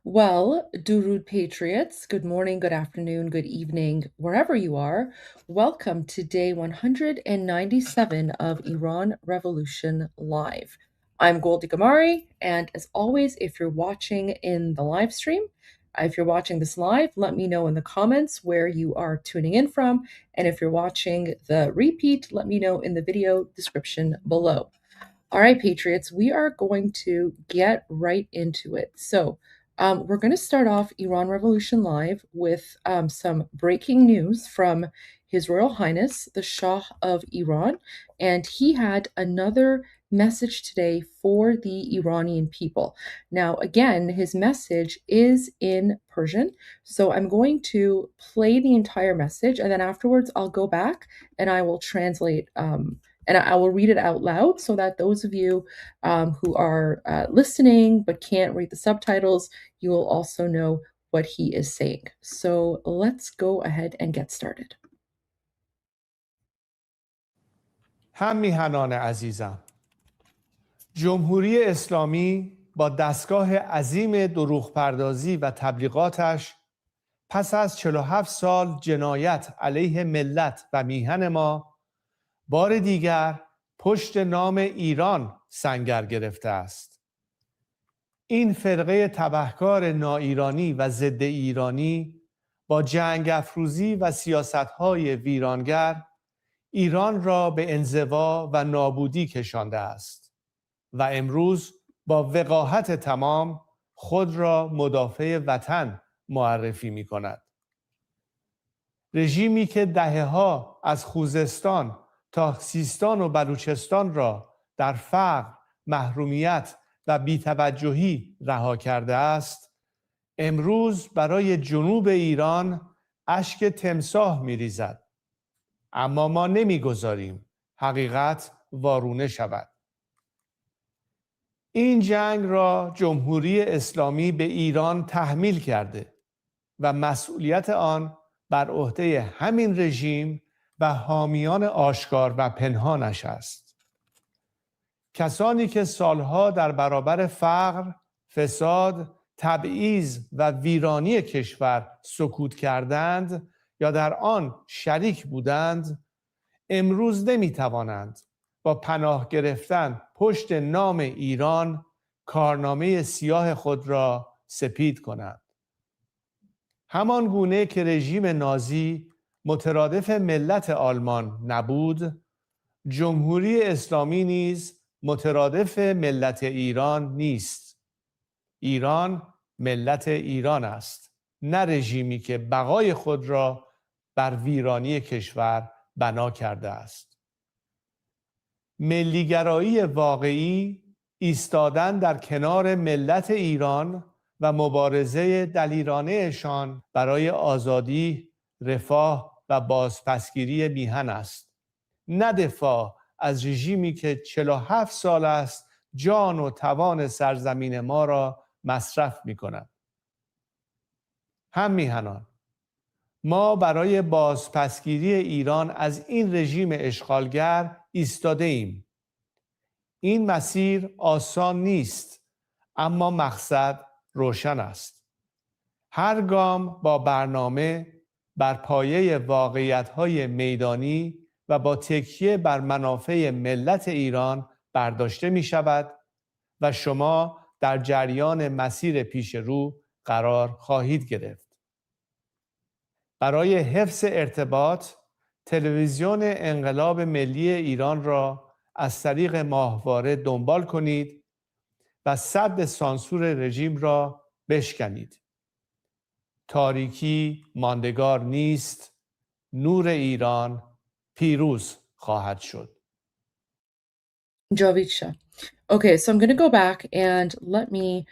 Well, Durud Patriots, good morning, good afternoon, good evening, wherever you are. Welcome to day 197 of Iran Revolution Live. I'm Goldie Ghamari, and as always, if you're watching in the live stream, if you're watching this live, let me know in the comments where you are tuning in from. And if you're watching the repeat, let me know in the video description below. All right, Patriots, we are going to get right into it. So, we're going to start off Iran Revolution Live with some breaking news from His Royal Highness, the Shah of Iran. And he had another message today for the Iranian people. Now, again, his message is in Persian. So I'm going to play the entire message, and then afterwards I'll go back and I will translate and I will read it out loud so that those of you who are listening but can't read the subtitles, you will also know what he is saying. So let's go ahead and get started. هم میهنان عزیزم، جمهوری اسلامی با دستگاه عظیم دروغ پردازی و تبلیغاتش پس از 47 سال جنایت علیه ملت و میهن ما بار دیگر پشت نام ایران سنگر گرفته است. این فرقه تبهکار ناایرانی و ضد ایرانی با جنگ افروزی و سیاست‌های ویرانگر ایران را به انزوا و نابودی کشانده است و امروز با وقاحت تمام خود را مدافع وطن معرفی می کند. رژیمی که دهه‌ها از خوزستان تا سیستان و بلوچستان را در فقر، محرومیت و بی‌توجهی رها کرده است، امروز برای جنوب ایران اشک تمساح می‌ریزد. اما ما نمی‌گذاریم حقیقت وارونه شود. این جنگ را جمهوری اسلامی به ایران تحمیل کرده و مسئولیت آن بر عهده همین رژیم و حامیان آشکار و پنهانش است. کسانی که سالها در برابر فقر، فساد، تبعیض و ویرانی کشور سکوت کردند یا در آن شریک بودند، امروز نمیتوانند با پناه گرفتن پشت نام ایران کارنامه سیاه خود را سپید کنند. همان گونه که رژیم نازی مترادف ملت آلمان نبود، جمهوری اسلامی نیز مترادف ملت ایران نیست. ایران ملت ایران است، نه رژیمی که بقای خود را بر ویرانی کشور بنا کرده است. ملیگرایی واقعی ایستادن در کنار ملت ایران و مبارزه دلیرانه‌شان برای آزادی، رفاه و بازپسگیری میهن است، نه دفاع از رژیمی که 47 سال است جان و توان سرزمین ما را مصرف می‌کند. هم میهنان، ما برای بازپسگیری ایران از این رژیم اشغالگر ایستاده ایم. این مسیر آسان نیست، اما مقصد روشن است. هر گام با برنامه، بر پایه واقعیت‌های میدانی و با تکیه بر منافع ملت ایران برداشته می شود و شما در جریان مسیر پیش رو قرار خواهید گرفت. برای حفظ ارتباط، تلویزیون انقلاب ملی ایران را از طریق ماهواره دنبال کنید و سد سانسور رژیم را بشکنید. تاریکی ماندگار نیست، نور ایران پیروز خواهد شد. Javidsha. Okay, so I'm going to go back and let me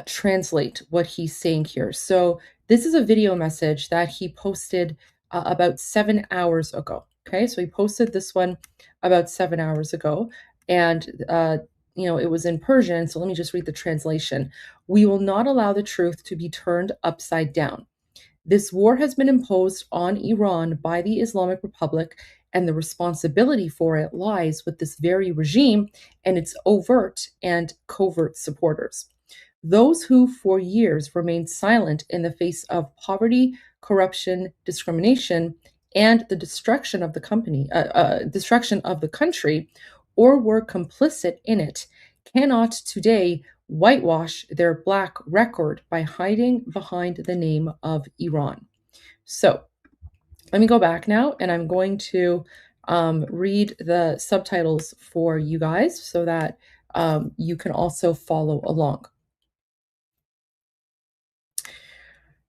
translate what he's saying here. So this is a video message that he posted about 7 hours ago. Okay, so he posted this one about 7 hours ago, and it was in Persian. So let me just read the translation. We will not allow the truth to be turned upside down. This war has been imposed on Iran by the Islamic Republic, and the responsibility for it lies with this very regime and its overt and covert supporters. Those who for years remained silent in the face of poverty, corruption, discrimination, and the destruction of the country, or were complicit in it, cannot today whitewash their black record by hiding behind the name of Iran. So let me go back now, and I'm going to read the subtitles for you guys so that you can also follow along.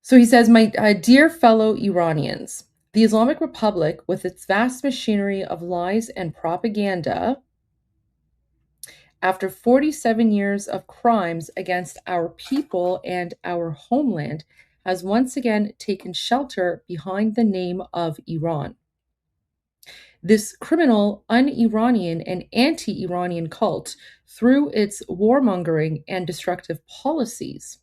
So he says, my dear fellow Iranians, the Islamic Republic, with its vast machinery of lies and propaganda, after 47 years of crimes against our people and our homeland, has once again taken shelter behind the name of Iran. This criminal, un-Iranian and anti-Iranian cult, through its warmongering and destructive policies,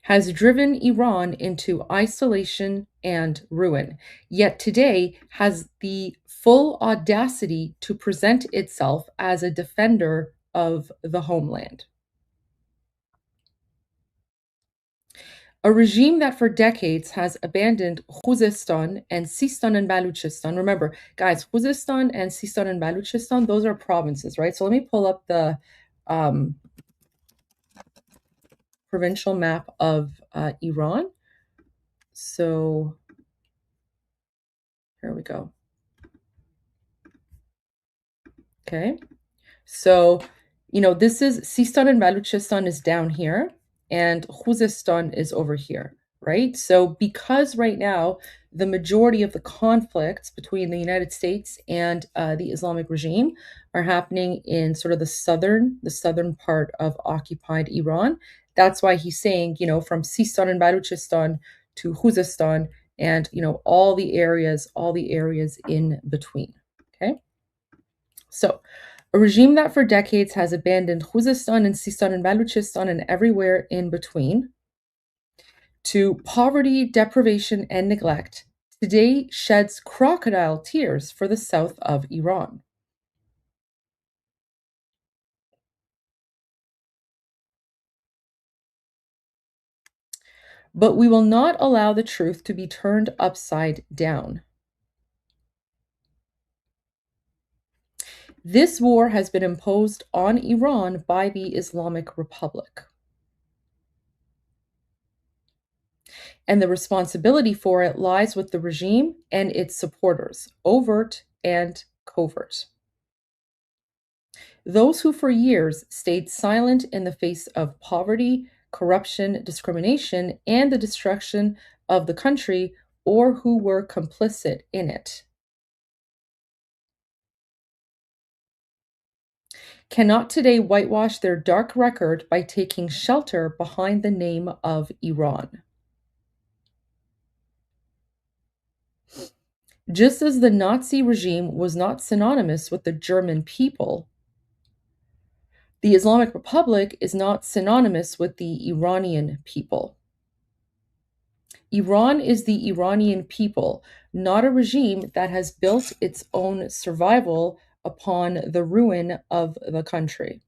has driven Iran into isolation and ruin, yet today has the full audacity to present itself as a defender of the homeland. A regime that for decades has abandoned Khuzestan and Sistan and Baluchistan. Remember, guys, Khuzestan and Sistan and Baluchistan, those are provinces, right? So let me pull up the provincial map of Iran. So here we go. Okay. So, this is Sistan and Baluchistan is down here, and Khuzestan is over here, right? So, because right now the majority of the conflicts between the United States and the Islamic regime are happening in sort of the southern part of occupied Iran. That's why he's saying, from Sistan and Baluchistan to Khuzestan, and all the areas in between. Okay. So, a regime that for decades has abandoned Khuzestan and Sistan and Baluchistan and everywhere in between to poverty, deprivation, and neglect, today sheds crocodile tears for the south of Iran. but we will not allow the truth to be turned upside down. This war has been imposed on Iran by the Islamic Republic, and the responsibility for it lies with the regime and its supporters, overt and covert. Those who for years stayed silent in the face of poverty, corruption, discrimination, and the destruction of the country, or who were complicit in it, cannot today whitewash their dark record by taking shelter behind the name of Iran. Just as the Nazi regime was not synonymous with the German people, the Islamic Republic is not synonymous with the Iranian people. Iran is the Iranian people, not a regime that has built its own survival upon the ruin of the country.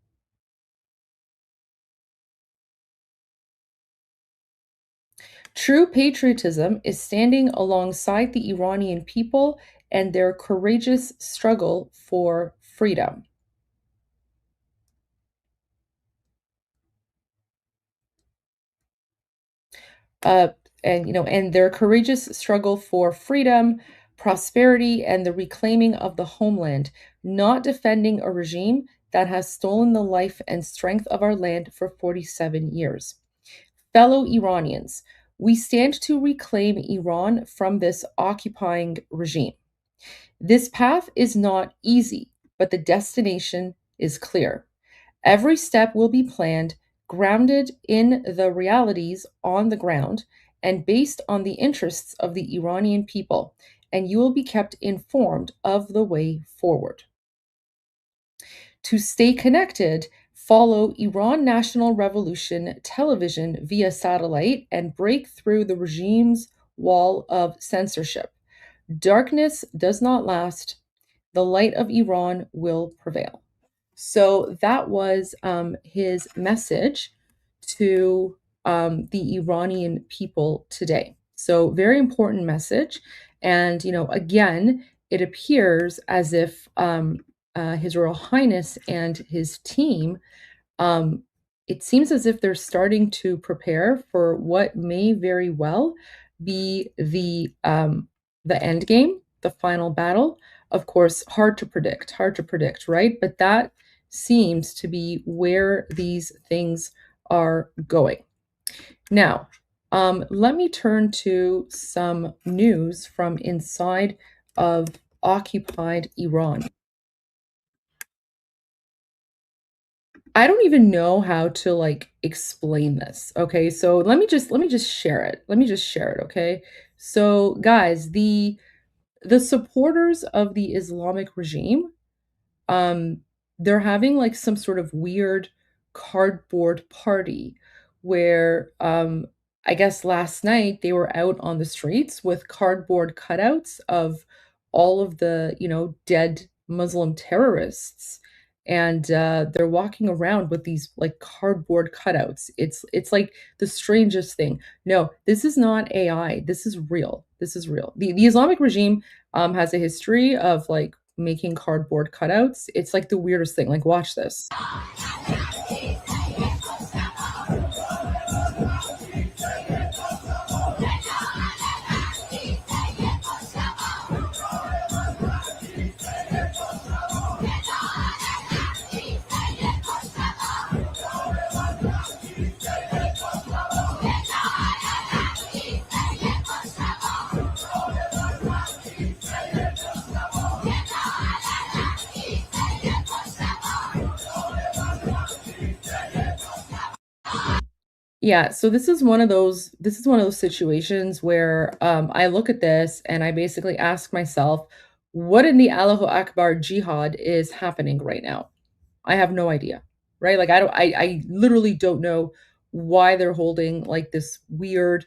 True patriotism is standing alongside the Iranian people and their courageous struggle for freedom. Uh, and their courageous struggle for freedom, prosperity, and the reclaiming of the homeland, not defending a regime that has stolen the life and strength of our land for 47 years. Fellow Iranians, we stand to reclaim Iran from this occupying regime. This path is not easy, but the destination is clear. Every step will be planned, grounded in the realities on the ground, and based on the interests of the Iranian people, and you will be kept informed of the way forward. To stay connected, follow Iran National Revolution television via satellite and break through the regime's wall of censorship. Darkness does not last. The light of Iran will prevail. So that was his message to the Iranian people today. So, very important message. And, again, it appears as if His Royal Highness and his team, um, it seems as if they're starting to prepare for what may very well be the end game, the final battle. Of course, hard to predict, right? But that seems to be where these things are going. Now, let me turn to some news from inside of occupied Iran. I don't even know how to explain this. Okay, so let me just share it. Let me just share it. Okay, so guys, the supporters of the Islamic regime, um, they're having like some sort of weird cardboard party where I guess last night they were out on the streets with cardboard cutouts of all of the, dead Muslim terrorists. And they're walking around with these like cardboard cutouts. It's like the strangest thing. No, this is not AI. This is real. This is real. The Islamic regime has a history of like making cardboard cutouts. It's like the weirdest thing. Like, watch this. Yeah, so this is one of those situations where I look at this and I basically ask myself, what in the Allahu Akbar jihad is happening right now? I have no idea, right? Like I literally don't know why they're holding like this weird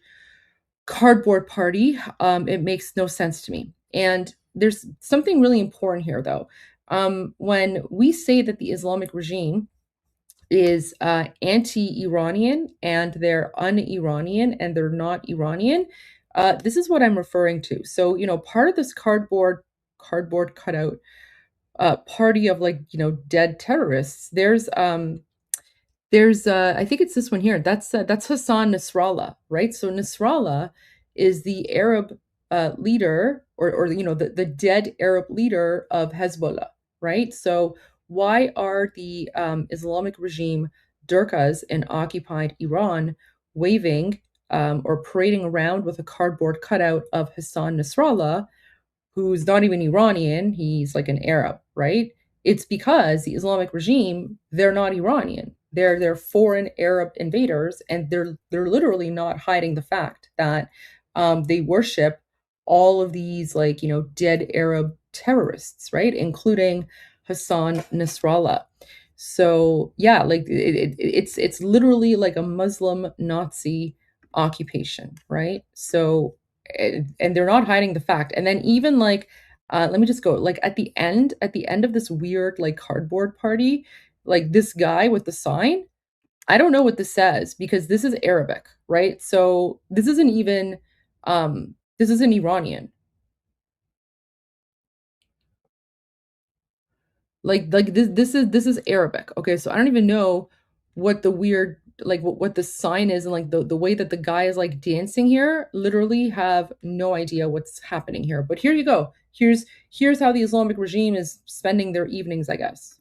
cardboard party. It makes no sense to me. And there's something really important here though. When we say that the Islamic regime is anti-Iranian and they're un-Iranian and they're not Iranian, this is what I'm referring to. So, part of this cardboard cutout party of, like, dead terrorists, there's I think it's this one here. That's Hassan Nasrallah, right? So Nasrallah is the Arab leader, or the dead Arab leader of Hezbollah, right? So why are the Islamic regime Durkas in occupied Iran waving or parading around with a cardboard cutout of Hassan Nasrallah, who's not even Iranian, he's like an Arab, right? It's because the Islamic regime, they're not Iranian. They're foreign Arab invaders, and they're literally not hiding the fact that they worship all of these, like, dead Arab terrorists, right? Including Hassan Nasrallah. So yeah, like it's literally like a Muslim Nazi occupation, right? So and they're not hiding the fact. And then even like let me just go like at the end of this weird like cardboard party, like this guy with the sign, I don't know what this says because this is Arabic, right? So this isn't Iranian. Like this is Arabic. Okay, so I don't even know what the weird, like, what the sign is, and like the way that the guy is like dancing here. Literally have no idea what's happening here. But here you go. Here's how the Islamic regime is spending their evenings, I guess.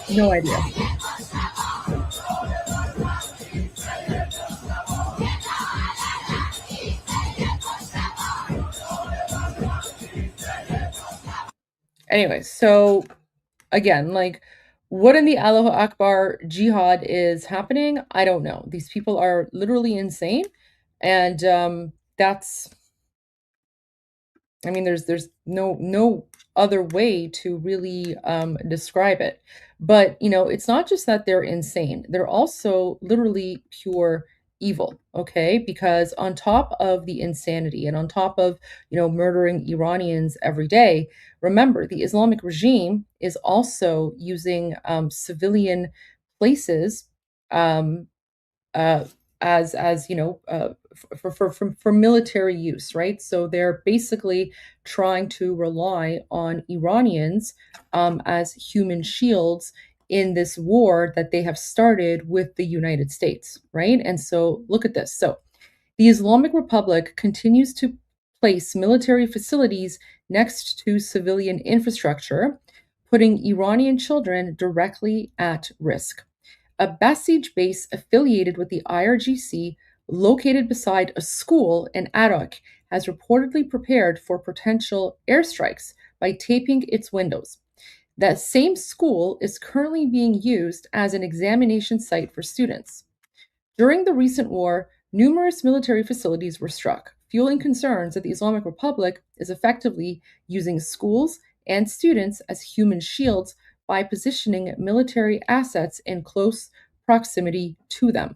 No idea. Anyway, so again, like, what in the Allahu Akbar jihad is happening? I don't know. These people are literally insane, and that's, I mean, there's no other way to really describe it. But it's not just that they're insane; they're also literally pure evil. Okay, because on top of the insanity and on top of murdering Iranians every day, remember the Islamic regime is also using civilian places um, uh, as for military use, right? So they're basically trying to rely on Iranians as human shields in this war that they have started with the United States, right? And so look at this. So the Islamic Republic continues to place military facilities next to civilian infrastructure, putting Iranian children directly at risk. A Basij base affiliated with the IRGC, located beside a school in Arak, has reportedly prepared for potential airstrikes by taping its windows. That same school is currently being used as an examination site for students. During the recent war, numerous military facilities were struck, fueling concerns that the Islamic Republic is effectively using schools and students as human shields by positioning military assets in close proximity to them.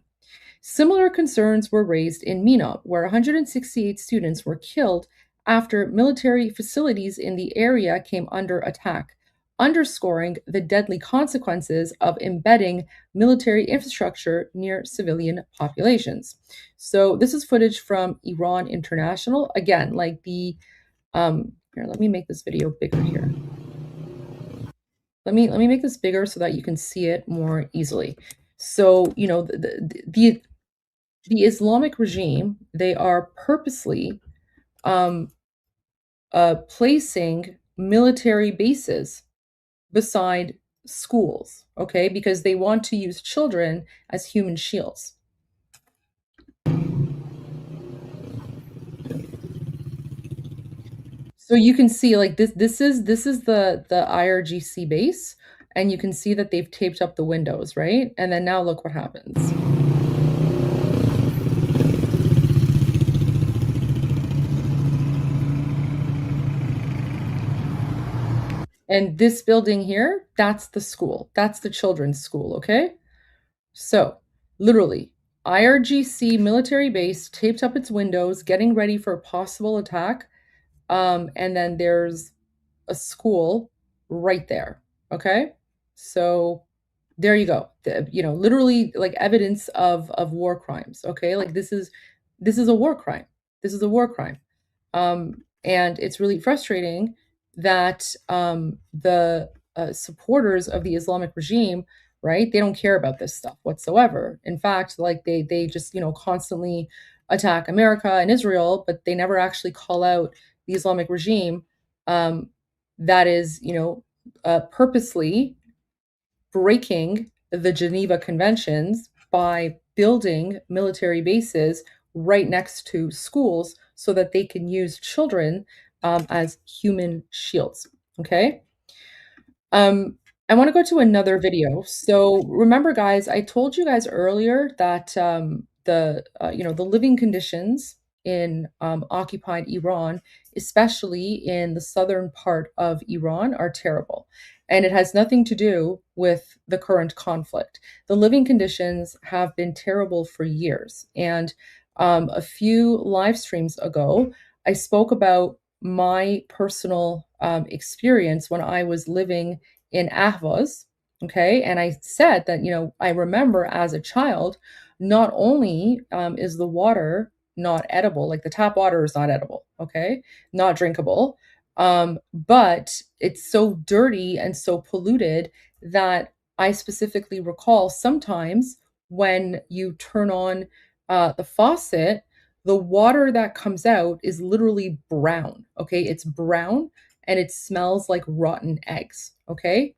Similar concerns were raised in Mina, where 168 students were killed after military facilities in the area came under attack, underscoring the deadly consequences of embedding military infrastructure near civilian populations. So this is footage from Iran International. Again, like here, let me make this video bigger here. Let me make this bigger so that you can see it more easily. So, the Islamic regime, they are purposely placing military bases beside schools, okay? Because they want to use children as human shields. So you can see, like, this is the IRGC base, and you can see that they've taped up the windows, right? And then now look what happens. And this building here, that's the school. That's the children's school, okay? So, literally, IRGC military base taped up its windows, getting ready for a possible attack. And then there's a school right there. Okay. So there you go. Literally like evidence of war crimes. Okay. Like this is a war crime. This is a war crime. And it's really frustrating that the supporters of the Islamic regime, right? They don't care about this stuff whatsoever. In fact, like they just constantly attack America and Israel, but they never actually call out the Islamic regime um, that is, purposely breaking the Geneva Conventions by building military bases right next to schools so that they can use children as human shields. Okay. Um, I want to go to another video. So remember, guys, I told you guys earlier that the living conditions in occupied Iran, especially in the southern part of Iran, are terrible, and it has nothing to do with the current conflict. The living conditions have been terrible for years, and a few live streams ago, I spoke about my personal experience when I was living in Ahvaz. Okay. And I said that, I remember as a child, not only is the water not edible, like the tap water is not edible, okay, not drinkable, but it's so dirty and so polluted that I specifically recall sometimes when you turn on the faucet, the water that comes out is literally brown. Okay. It's brown and it smells like rotten eggs. Okay.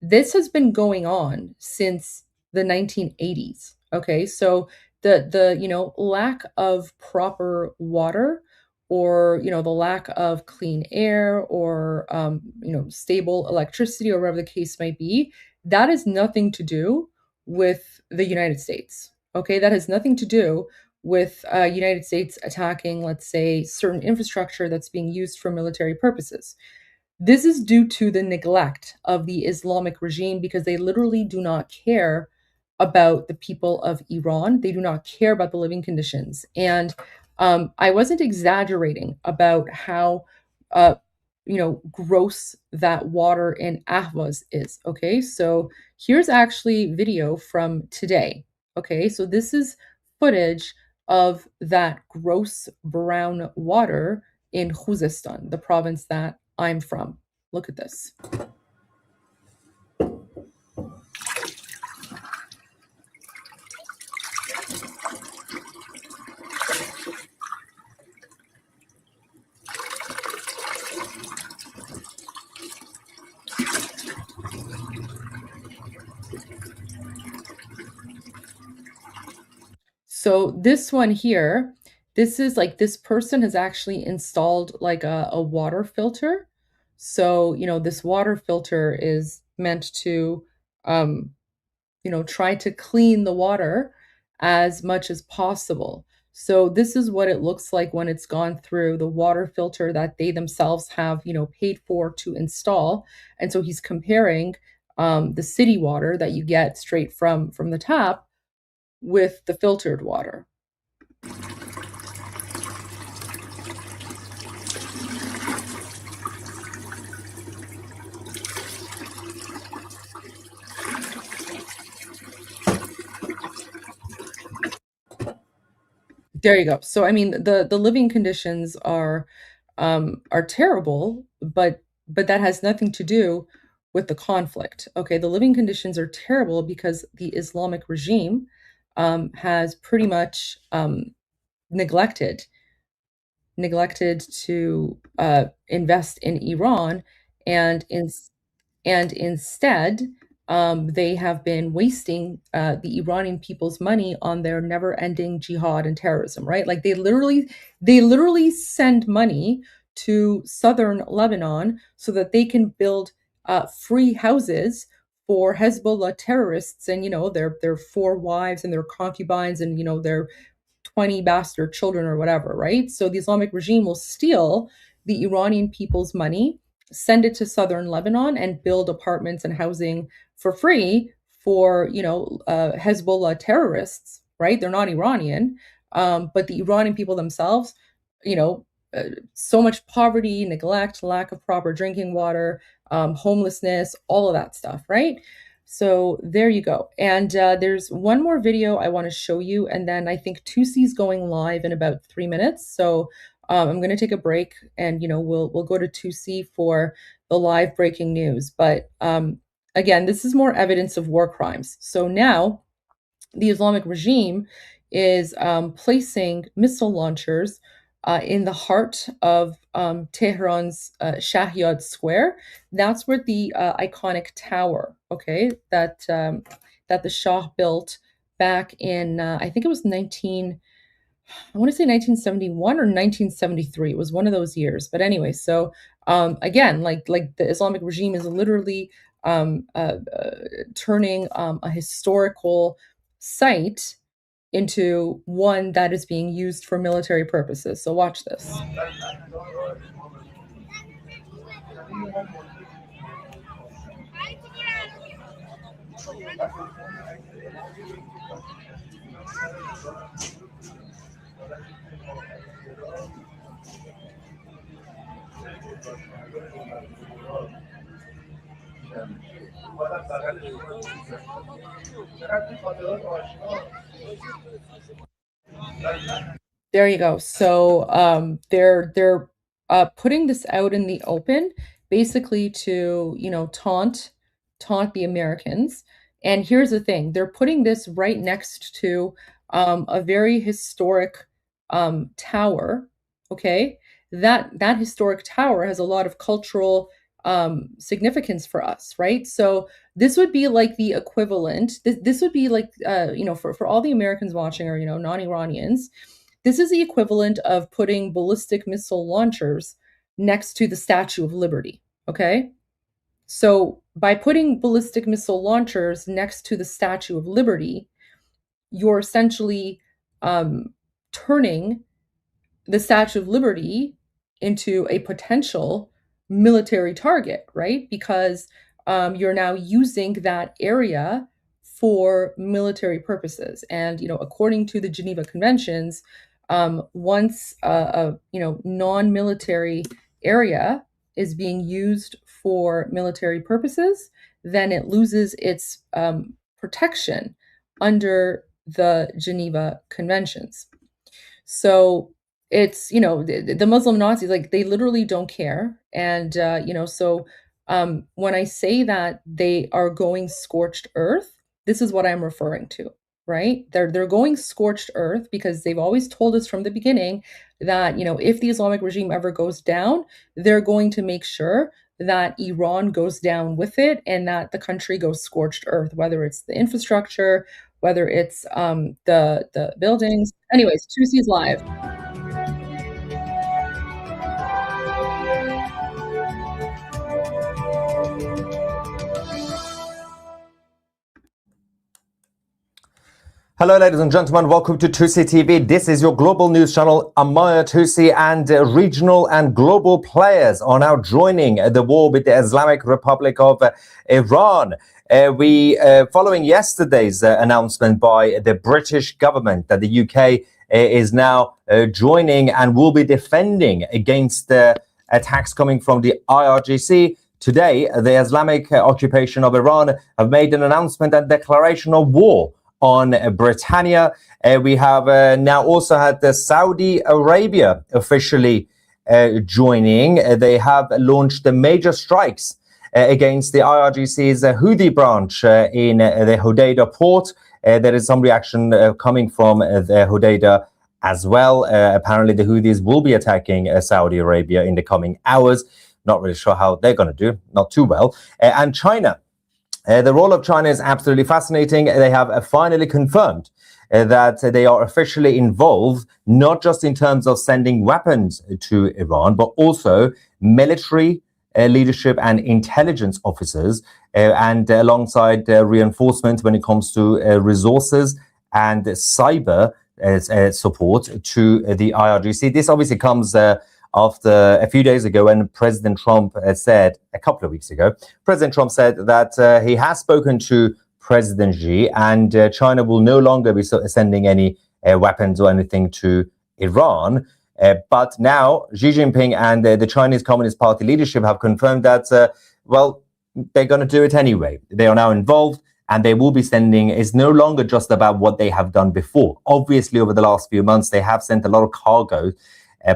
This has been going on since the 1980s. Okay. So the lack of proper water or, the lack of clean air or, stable electricity or whatever the case might be, that has nothing to do with the United States. Okay. That has nothing to do with United States attacking, let's say, certain infrastructure that's being used for military purposes. This is due to the neglect of the Islamic regime because they literally do not care about the people of Iran. They do not care about the living conditions. And I wasn't exaggerating about how, gross that water in Ahvaz is. Okay, so here's actually video from today. Okay, so this is footage of that gross brown water in Khuzestan, the province that I'm from. Look at this. So this one here, this is like this person has actually installed like a water filter. So, this water filter is meant to, um, try to clean the water as much as possible. So this is what it looks like when it's gone through the water filter that they themselves have, paid for to install. And so he's comparing the city water that you get straight from the tap with the filtered water. There you go. So I mean the living conditions are terrible, but that has nothing to do with the conflict. Okay, the living conditions are terrible because the Islamic regime has pretty much neglected neglected to invest in Iran, and instead, they have been wasting the Iranian people's money on their never-ending jihad and terrorism. Right? Like they literally send money to southern Lebanon so that they can build free houses for Hezbollah terrorists and their four wives and their concubines and their 20 bastard children or whatever, right? So the Islamic regime will steal the Iranian people's money send it to southern Lebanon and build apartments and housing for free for, Hezbollah terrorists, right? They're not Iranian, but the Iranian people themselves, you know, so much poverty, neglect, lack of proper drinking water, homelessness, all of that stuff, right? So there you go. And there's one more video I want to show you, and then I think Tusi's going live in about 3 minutes. So I'm going to take a break, and we'll go to Tusi for the live breaking news. But again, this is more evidence of war crimes. So now the Islamic regime is placing missile launchers in the heart of Tehran's Shahyad Square. That's where the iconic tower, okay, that the Shah built back in I think it was 1971 or 1973. It was one of those years. But anyway, so again, like the Islamic regime is literally turning a historical site into one that is being used for military purposes. So watch this. There you go. So they're putting this out in the open, basically to taunt the Americans. And here's the thing: they're putting this right next to a very historic tower. Okay, that historic tower has a lot of cultural significance for us, right? So this would be like the equivalent. This would be like for all the Americans watching, or non-Iranians, this is the equivalent of putting ballistic missile launchers next to the Statue of Liberty. Okay, so by putting ballistic missile launchers next to the Statue of Liberty, you're essentially turning the Statue of Liberty into a potential military target, right? Because you're now using that area for military purposes. And according to the Geneva Conventions, once a non-military area is being used for military purposes, then it loses its protection under the Geneva Conventions. So it's the Muslim Nazis, like, they literally don't care. And so when I say that they are going scorched earth, this is what I'm referring to, right? They're going scorched earth because they've always told us from the beginning that if the Islamic regime ever goes down, they're going to make sure that Iran goes down with it, and that the country goes scorched earth, whether it's the infrastructure, whether it's the buildings. Anyways, Tusi's live. Hello, ladies and gentlemen. Welcome to Tusi TV. This is your global news channel. I'm Maya Tusi, and regional and global players are now joining the war with the Islamic Republic of Iran. Following yesterday's announcement by the British government that the UK is now joining and will be defending against the attacks coming from the IRGC. Today, the Islamic occupation of Iran have made an announcement and declaration of war on Britannia. We have now also had the Saudi Arabia officially joining. They have launched the major strikes against the IRGC's Houthi branch in the Hodeidah port. There is some reaction coming from the Hodeidah as well. Apparently the Houthis will be attacking Saudi Arabia in the coming hours. Not really sure how they're going to do, not too well. And China. The role of China is absolutely fascinating. They have finally confirmed that they are officially involved, not just in terms of sending weapons to Iran, but also military leadership and intelligence officers, and alongside reinforcement when it comes to resources and cyber support to the IRGC. This obviously comes after a few days ago when President Trump said, a couple of weeks ago, President Trump said that he has spoken to President Xi and China will no longer be sending any weapons or anything to Iran. But now Xi Jinping and the Chinese Communist Party leadership have confirmed that, well, they're going to do it anyway. They are now involved and they will be sending. It's no longer just about what they have done before. Obviously, over the last few months, they have sent a lot of cargo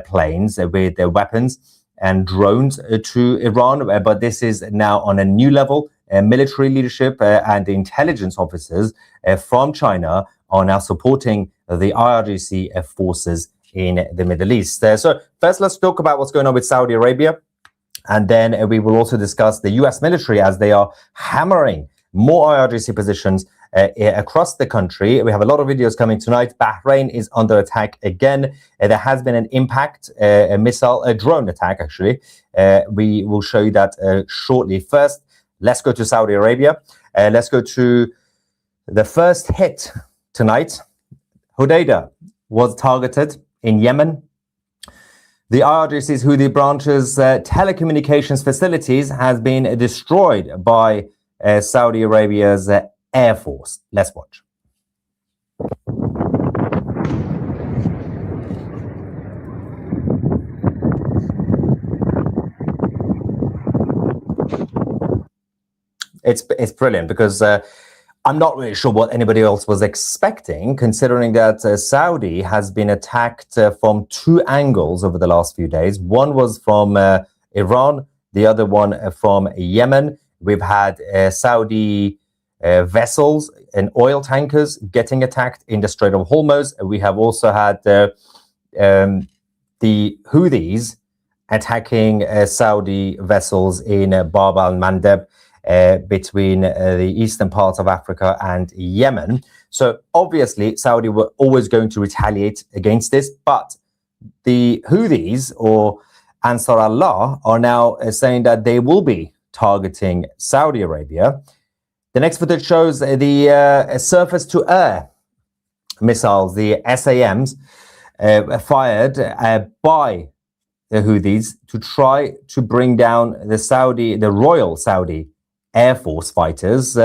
planes with their weapons and drones to Iran. But this is now on a new level. Military leadership and intelligence officers from China are now supporting the IRGC forces in the Middle East. So first, let's talk about what's going on with Saudi Arabia. And then we will also discuss the US military as they are hammering more IRGC positions across the country. We have a lot of videos coming tonight. Bahrain is under attack again. There has been an impact, a drone attack, actually. We will show you that shortly. First, let's go to Saudi Arabia. Let's go to the first hit tonight. Hodeidah was targeted in Yemen. The IRGC's Houthi branch's telecommunications facilities has been destroyed by Saudi Arabia's Air Force. Let's watch. It's brilliant because I'm not really sure what anybody else was expecting, considering that Saudi has been attacked from two angles over the last few days. One was from Iran, the other one from Yemen. We've had Saudi vessels and oil tankers getting attacked in the Strait of Hormuz. We have also had the Houthis attacking Saudi vessels in Bab al-Mandeb, between the eastern parts of Africa and Yemen. So obviously Saudi were always going to retaliate against this, but the Houthis or Ansar Allah are now saying that they will be targeting Saudi Arabia. The next footage shows the surface-to-air missiles, the SAMs, fired by the Houthis to try to bring down the Royal Saudi Air Force fighters.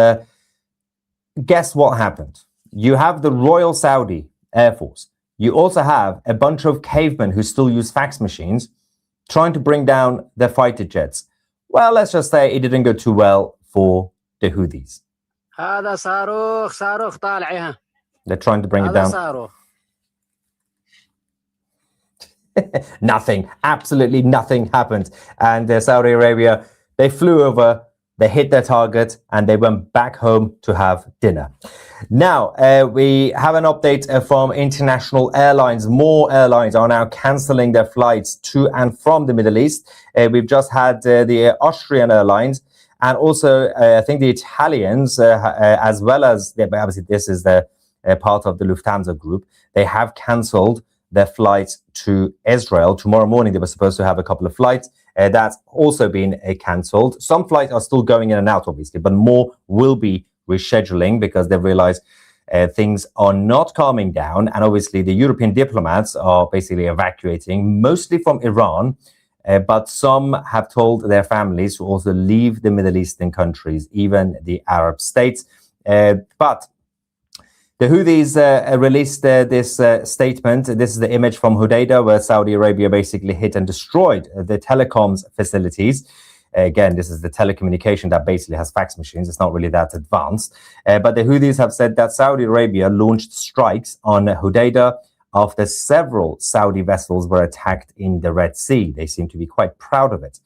Guess what happened? You have the Royal Saudi Air Force. You also have a bunch of cavemen who still use fax machines trying to bring down their fighter jets. Well, let's just say it didn't go too well for the Houthis. They're trying to bring it down. Nothing, absolutely nothing happened. And Saudi Arabia, they flew over, they hit their target, and they went back home to have dinner. Now, we have an update from international airlines. More airlines are now cancelling their flights to and from the Middle East. We've just had the Austrian Airlines and also, I think, the Italians, as well as, obviously, this is the part of the Lufthansa group. They have cancelled their flights to Israel. Tomorrow morning, they were supposed to have a couple of flights. That's also been cancelled. Some flights are still going in and out, obviously, but more will be rescheduling because they realize things are not calming down. And obviously, the European diplomats are basically evacuating, mostly from Iran, but some have told their families to also leave the Middle Eastern countries, even the Arab states. But the Houthis released this statement. This is the image from Hodeidah, where Saudi Arabia basically hit and destroyed the telecoms facilities. Again, this is the telecommunication that basically has fax machines. It's not really that advanced. But the Houthis have said that Saudi Arabia launched strikes on Hodeidah after several Saudi vessels were attacked in the Red Sea. They seem to be quite proud of it.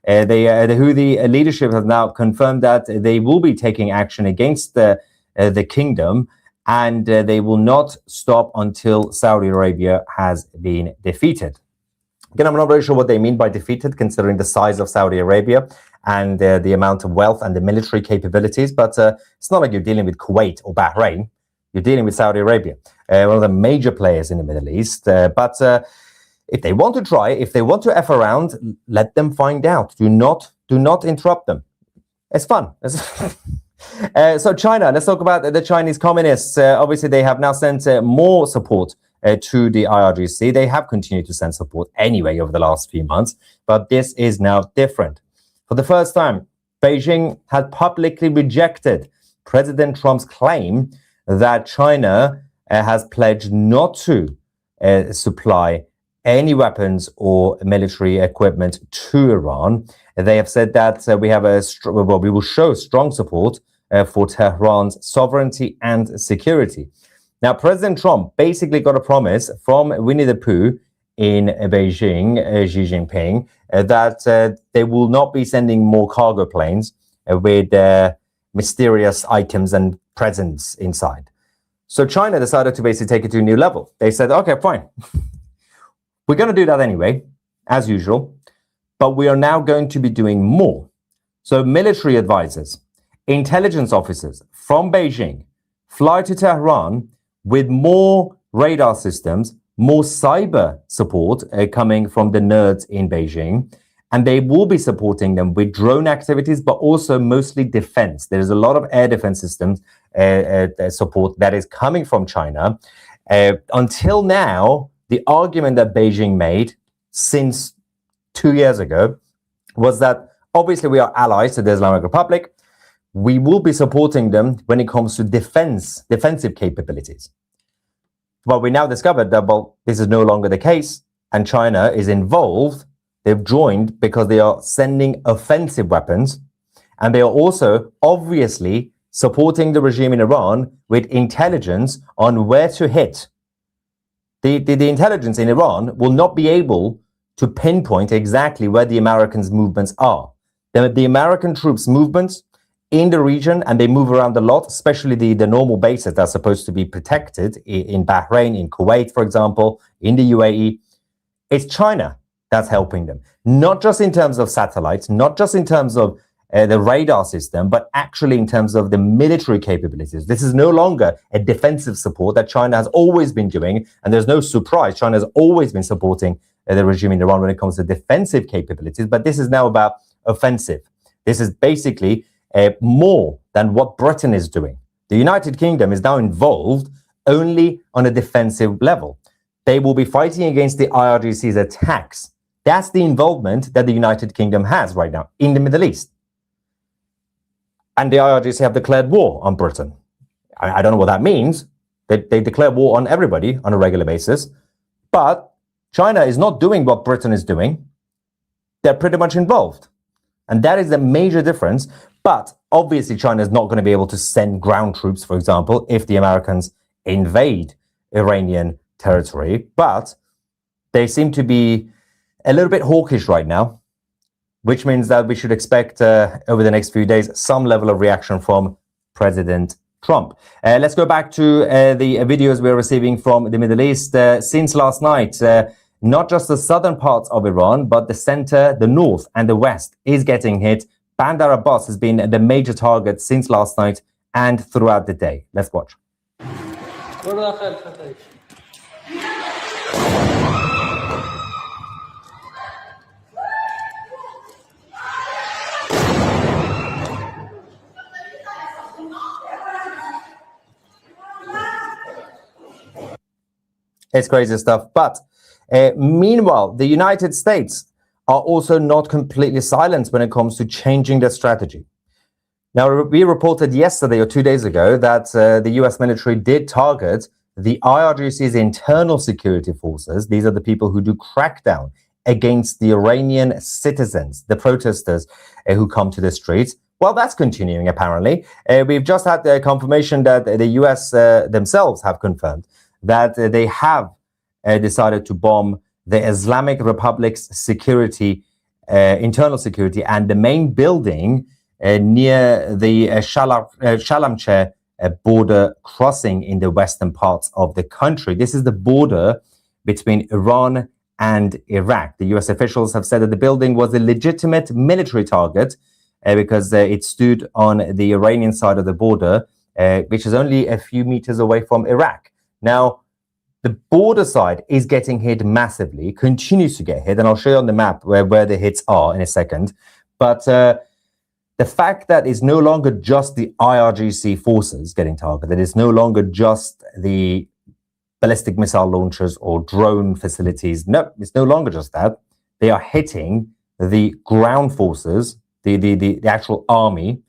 The Houthi leadership has now confirmed that they will be taking action against the kingdom, and they will not stop until Saudi Arabia has been defeated. Again, I'm not very sure what they mean by defeated, considering the size of Saudi Arabia and the amount of wealth and the military capabilities. But it's not like you're dealing with Kuwait or Bahrain. You're dealing with Saudi Arabia, one of the major players in the Middle East. But if they want to try, if they want to F around, let them find out. Do not interrupt them. It's fun. So China, let's talk about the Chinese communists. Obviously, they have now sent more support to the IRGC. They have continued to send support anyway over the last few months, but this is now different. For the first time, Beijing had publicly rejected President Trump's claim that China has pledged not to supply any weapons or military equipment to Iran. They have said that we will show strong support for Tehran's sovereignty and security. Now, President Trump basically got a promise from Winnie the Pooh in Beijing, Xi Jinping, that they will not be sending more cargo planes with mysterious items and presents inside. So China decided to basically take it to a new level. They said, okay, fine. We're going to do that anyway, as usual, but we are now going to be doing more. So military advisors, intelligence officers from Beijing fly to Tehran with more radar systems, more cyber support coming from the nerds in Beijing, and they will be supporting them with drone activities, but also mostly defense. There's a lot of air defense systems support that is coming from China. Until now, the argument that Beijing made since 2 years ago was that obviously we are allies to the Islamic Republic. We will be supporting them when it comes to defensive capabilities. But we now discovered that, well, this is no longer the case, and China is involved. They've joined because they are sending offensive weapons, and they are also obviously supporting the regime in Iran with intelligence on where to hit. The intelligence in Iran will not be able to pinpoint exactly where the Americans' movements are. The American troops' movements in the region, and they move around a lot, especially the normal bases that are supposed to be protected in Bahrain, in Kuwait, for example, in the UAE. It's China that's helping them, not just in terms of satellites, not just in terms of the radar system, but actually in terms of the military capabilities. This is no longer a defensive support that China has always been doing, and there's no surprise. China has always been supporting the regime in Iran when it comes to defensive capabilities, but this is now about offensive. This is basically more than what Britain is doing. The United Kingdom is now involved only on a defensive level. They will be fighting against the IRGC's attacks. That's the involvement that the United Kingdom has right now in the Middle East. And the IRGC have declared war on Britain. I don't know what that means. They declare war on everybody on a regular basis. But China is not doing what Britain is doing. They're pretty much involved. And that is a major difference. But obviously, China is not going to be able to send ground troops, for example, if the Americans invade Iranian territory. But they seem to be a little bit hawkish right now, which means that we should expect over the next few days some level of reaction from President Trump. Let's go back to the videos we're receiving from the Middle East. Since last night, not just the southern parts of Iran, but the center, the north, and the west is getting hit. Bandar Abbas has been the major target since last night and throughout the day. Let's watch. It's crazy stuff. But meanwhile, the United States are also not completely silent when it comes to changing their strategy. Now, we reported yesterday or 2 days ago that the US military did target the IRGC's internal security forces. These are the people who do crackdown against the Iranian citizens, the protesters who come to the streets. Well, that's continuing, apparently. We've just had the confirmation that the US themselves have confirmed that they have decided to bomb the Islamic Republic's security, internal security, and the main building near the Shalamche border crossing in the western parts of the country. This is the border between Iran and Iraq. The US officials have said that the building was a legitimate military target because it stood on the Iranian side of the border, which is only a few meters away from Iraq. Now, the border side is getting hit massively, continues to get hit, and I'll show you on the map where the hits are in a second. But the fact that it's no longer just the IRGC forces getting targeted, it's no longer just the ballistic missile launchers or drone facilities. No, it's no longer just that. They are hitting the ground forces, the actual army,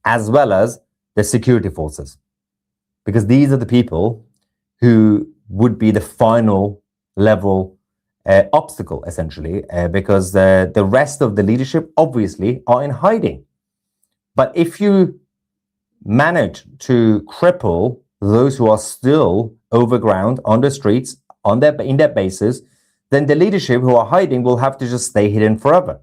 as well as the security forces. Because these are the people who would be the final level obstacle, essentially, because the rest of the leadership obviously are in hiding. But if you manage to cripple those who are still overground on the streets, in their bases, then the leadership who are hiding will have to just stay hidden forever.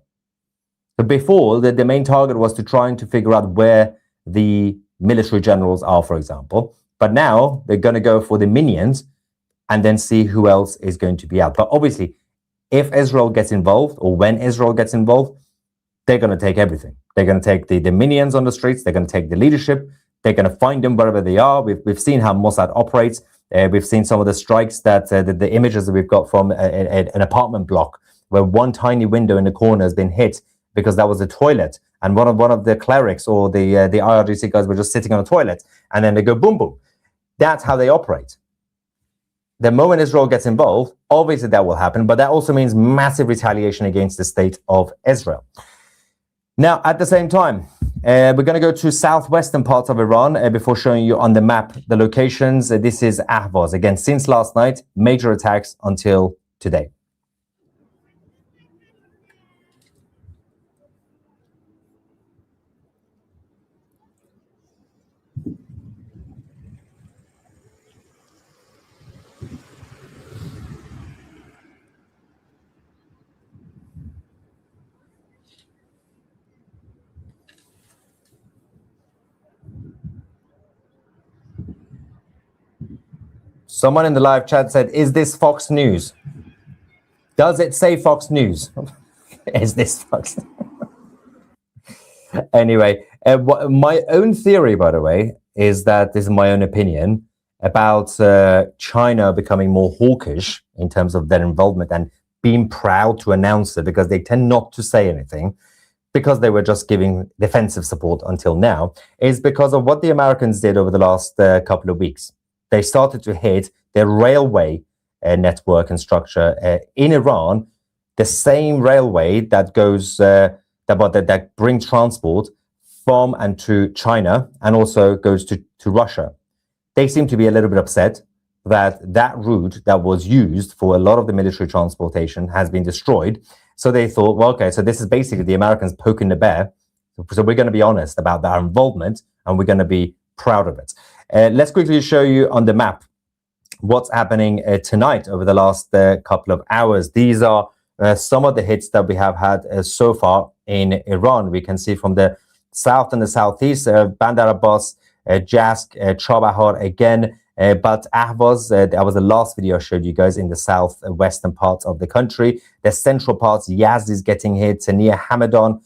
But before, the main target was to trying to figure out where the military generals are, for example. But now they're going to go for the minions and then see who else is going to be out. But obviously, if Israel gets involved, or when Israel gets involved, they're going to take everything. They're going to take the minions on the streets. They're going to take the leadership. They're going to find them wherever they are. We've seen how Mossad operates. We've seen some of the strikes that the images that we've got from an apartment block where one tiny window in the corner has been hit because that was a toilet, and one of the clerics or the IRGC guys were just sitting on a toilet, and then they go boom boom. That's how they operate. The moment Israel gets involved, obviously that will happen, but that also means massive retaliation against the state of Israel. Now, at the same time, we're going to go to southwestern parts of Iran before showing you on the map the locations. This is Ahvaz. Again, since last night, major attacks until today. Someone in the live chat said, is this Fox News? Does it say Fox News? Is this Fox? Anyway, my own theory, by the way, is that this is my own opinion about China becoming more hawkish in terms of their involvement and being proud to announce it, because they tend not to say anything because they were just giving defensive support until now, is because of what the Americans did over the last couple of weeks. They started to hit their railway network and structure in Iran, the same railway that goes that bring transport from and to China and also goes to Russia. They seem to be a little bit upset that route that was used for a lot of the military transportation has been destroyed. So they thought, well, okay, so this is basically the Americans poking the bear. So we're going to be honest about our involvement and we're going to be proud of it. Let's quickly show you on the map what's happening tonight over the last couple of hours. These are some of the hits that we have had so far in Iran. We can see from the south and the southeast, Bandar Abbas, Jask, Chabahar again, but Ahvaz, that was the last video I showed you guys in the southwestern parts of the country. The central parts, Yazd is getting hit, near Hamadan,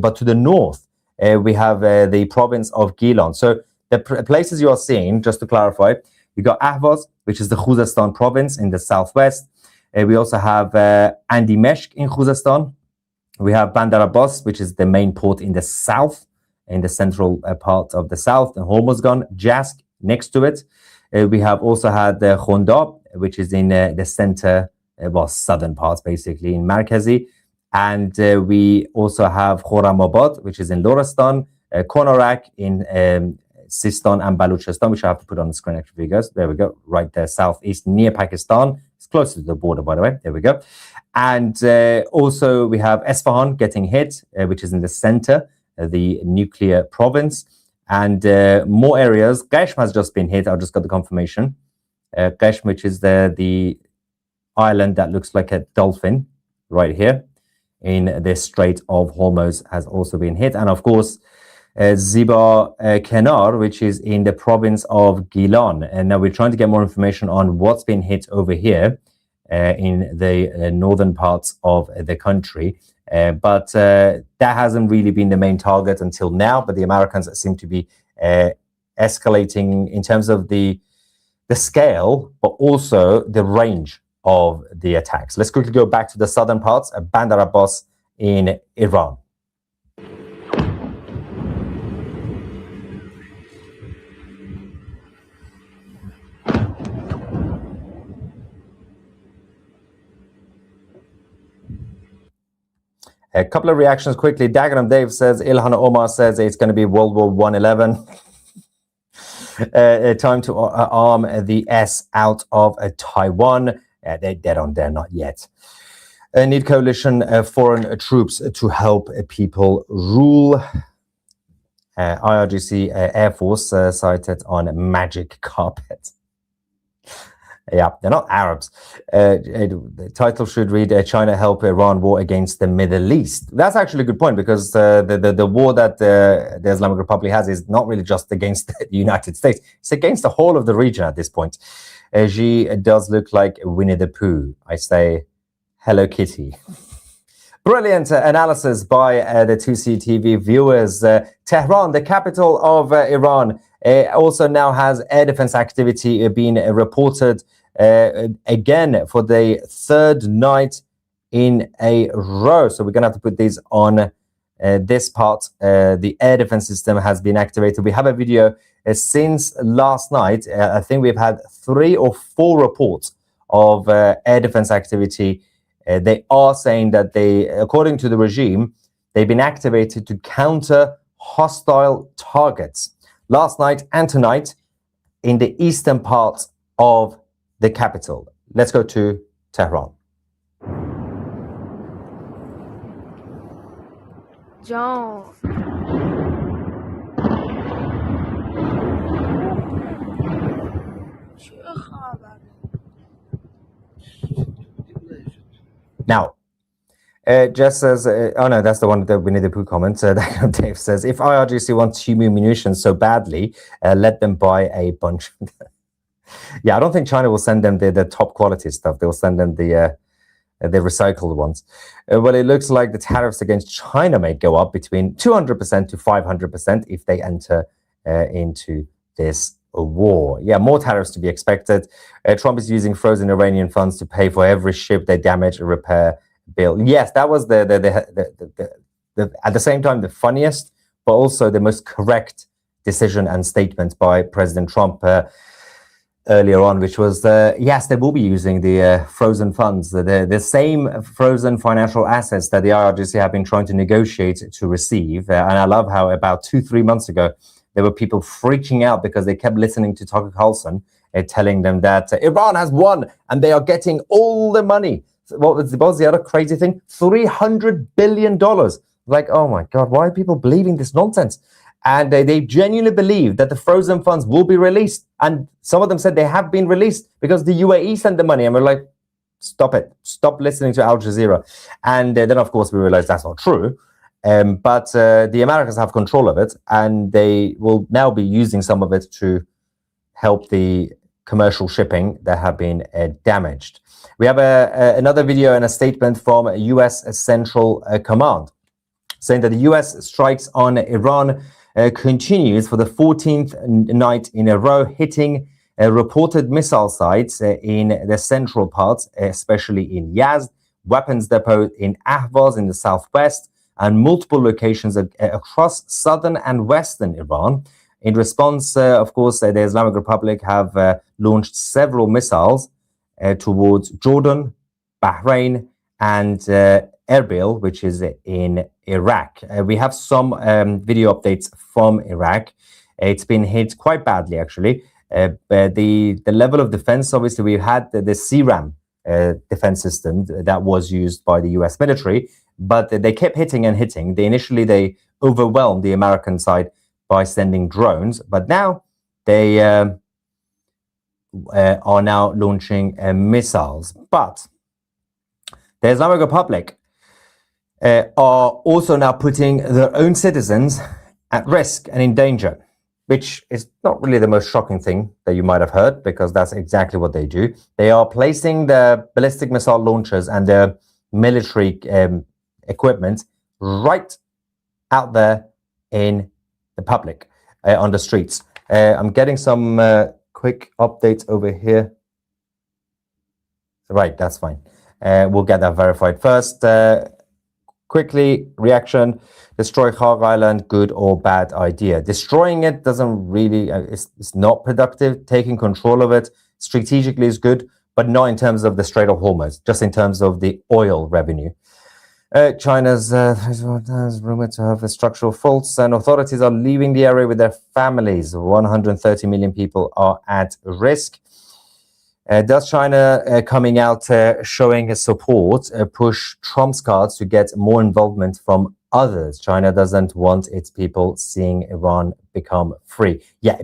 but to the north, we have the province of Gilan. So the places you are seeing, just to clarify, you got Ahvaz, which is the Khuzestan province in the southwest. We also have Andimeshk in Khuzestan. We have Bandar Abbas, which is the main port in the south, in the central part of the south, and Hormuzgan, Jask next to it. We have also had Khondab, which is in the center, southern parts, basically, in Markazi. And we also have Khorramabad, which is in Lorestan, Konarak in Sistan and Baluchistan, which I have to put on the screen actually for you guys. There we go, right there, southeast, near Pakistan. It's close to the border, by the way. There we go. And also we have Esfahan getting hit, which is in the center, the nuclear province. And more areas. Qeshm has just been hit. I just got the confirmation. Qeshm, which is the island that looks like a dolphin right here in the Strait of Hormuz, has also been hit. And of course, Ziba Kenar, which is in the province of Gilan. And now we're trying to get more information on what's been hit over here in the northern parts of the country. But that hasn't really been the main target until now. But the Americans seem to be escalating in terms of the scale, but also the range of the attacks. Let's quickly go back to the southern parts, Bandar Abbas in Iran. A couple of reactions quickly. Dagenham Dave says, Ilhan Omar says it's going to be World War 111. Time to arm the S out of Taiwan. They're dead on there, not yet. Need coalition foreign troops to help people rule. IRGC Air Force sighted on magic carpet. Yeah, they're not Arabs. The title should read, China help Iran war against the Middle East. That's actually a good point, because the war that the Islamic Republic has is not really just against the United States. It's against the whole of the region at this point. Xi does look like Winnie the Pooh. I say, Hello Kitty. Brilliant analysis by the 2CTV viewers. Tehran, the capital of Iran, also now has air defense activity being reported again for the third night in a row. So we're going to have to put these on this part. The air defense system has been activated. We have a video since last night. I think we've had 3 or 4 reports of air defense activity. They are saying that according to the regime, they've been activated to counter hostile targets last night and tonight in the eastern part of the capital. Let's go to Tehran. John. Now, Jess says, oh no, that's the one that Winnie the Pooh comments. Dave says, if IRGC wants human munitions so badly, let them buy a bunch. Yeah, I don't think China will send them the top quality stuff. They'll send them the recycled ones. Well, it looks like the tariffs against China may go up between 200% to 500% if they enter into this war. Yeah, more tariffs to be expected. Trump is using frozen Iranian funds to pay for every ship they damage and repair bill. Yes, that was the at the same time the funniest, but also the most correct decision and statement by President Trump earlier on, which was yes, they will be using the frozen funds, the same frozen financial assets that the IRGC have been trying to negotiate to receive. And I love how about 2-3 months ago, there were people freaking out because they kept listening to Tucker Carlson telling them that Iran has won and they are getting all the money. What was the other crazy thing? $300 billion. Like, oh my God, why are people believing this nonsense? And they genuinely believe that the frozen funds will be released. And some of them said they have been released because the UAE sent the money. And we're like, stop it. Stop listening to Al Jazeera. And then, of course, we realized that's not true. But the Americans have control of it. And they will now be using some of it to help the commercial shipping that have been damaged. We have another video and a statement from U.S. Central Command saying that the U.S. strikes on Iran continues for the 14th night in a row, hitting reported missile sites in the central parts, especially in Yazd, weapons depot in Ahvaz in the southwest, and multiple locations across southern and western Iran. In response, of course, the Islamic Republic have launched several missiles towards Jordan, Bahrain, and Erbil, which is in Iraq. We have some video updates from Iraq. It's been hit quite badly, actually. The level of defense, obviously, we had the CRAM defense system that was used by the US military, but they kept hitting and hitting. They overwhelmed the American side by sending drones, but now they are now launching missiles. But the Islamic Republic are also now putting their own citizens at risk and in danger, which is not really the most shocking thing that you might have heard, because that's exactly what they do. They are placing the ballistic missile launchers and the military equipment right out there in the public, on the streets. I'm getting some quick updates over here. Right, that's fine. We'll get that verified first. Quickly, reaction: destroy Kharg Island, good or bad idea? Destroying it doesn't really, it's not productive. Taking control of it strategically is good, but not in terms of the Strait of Hormuz, just in terms of the oil revenue. China's rumored to have structural faults, and authorities are leaving the area with their families. 130 million people are at risk. Does China coming out showing support push Trump's cards to get more involvement from others? China doesn't want its people seeing Iran become free. Yeah,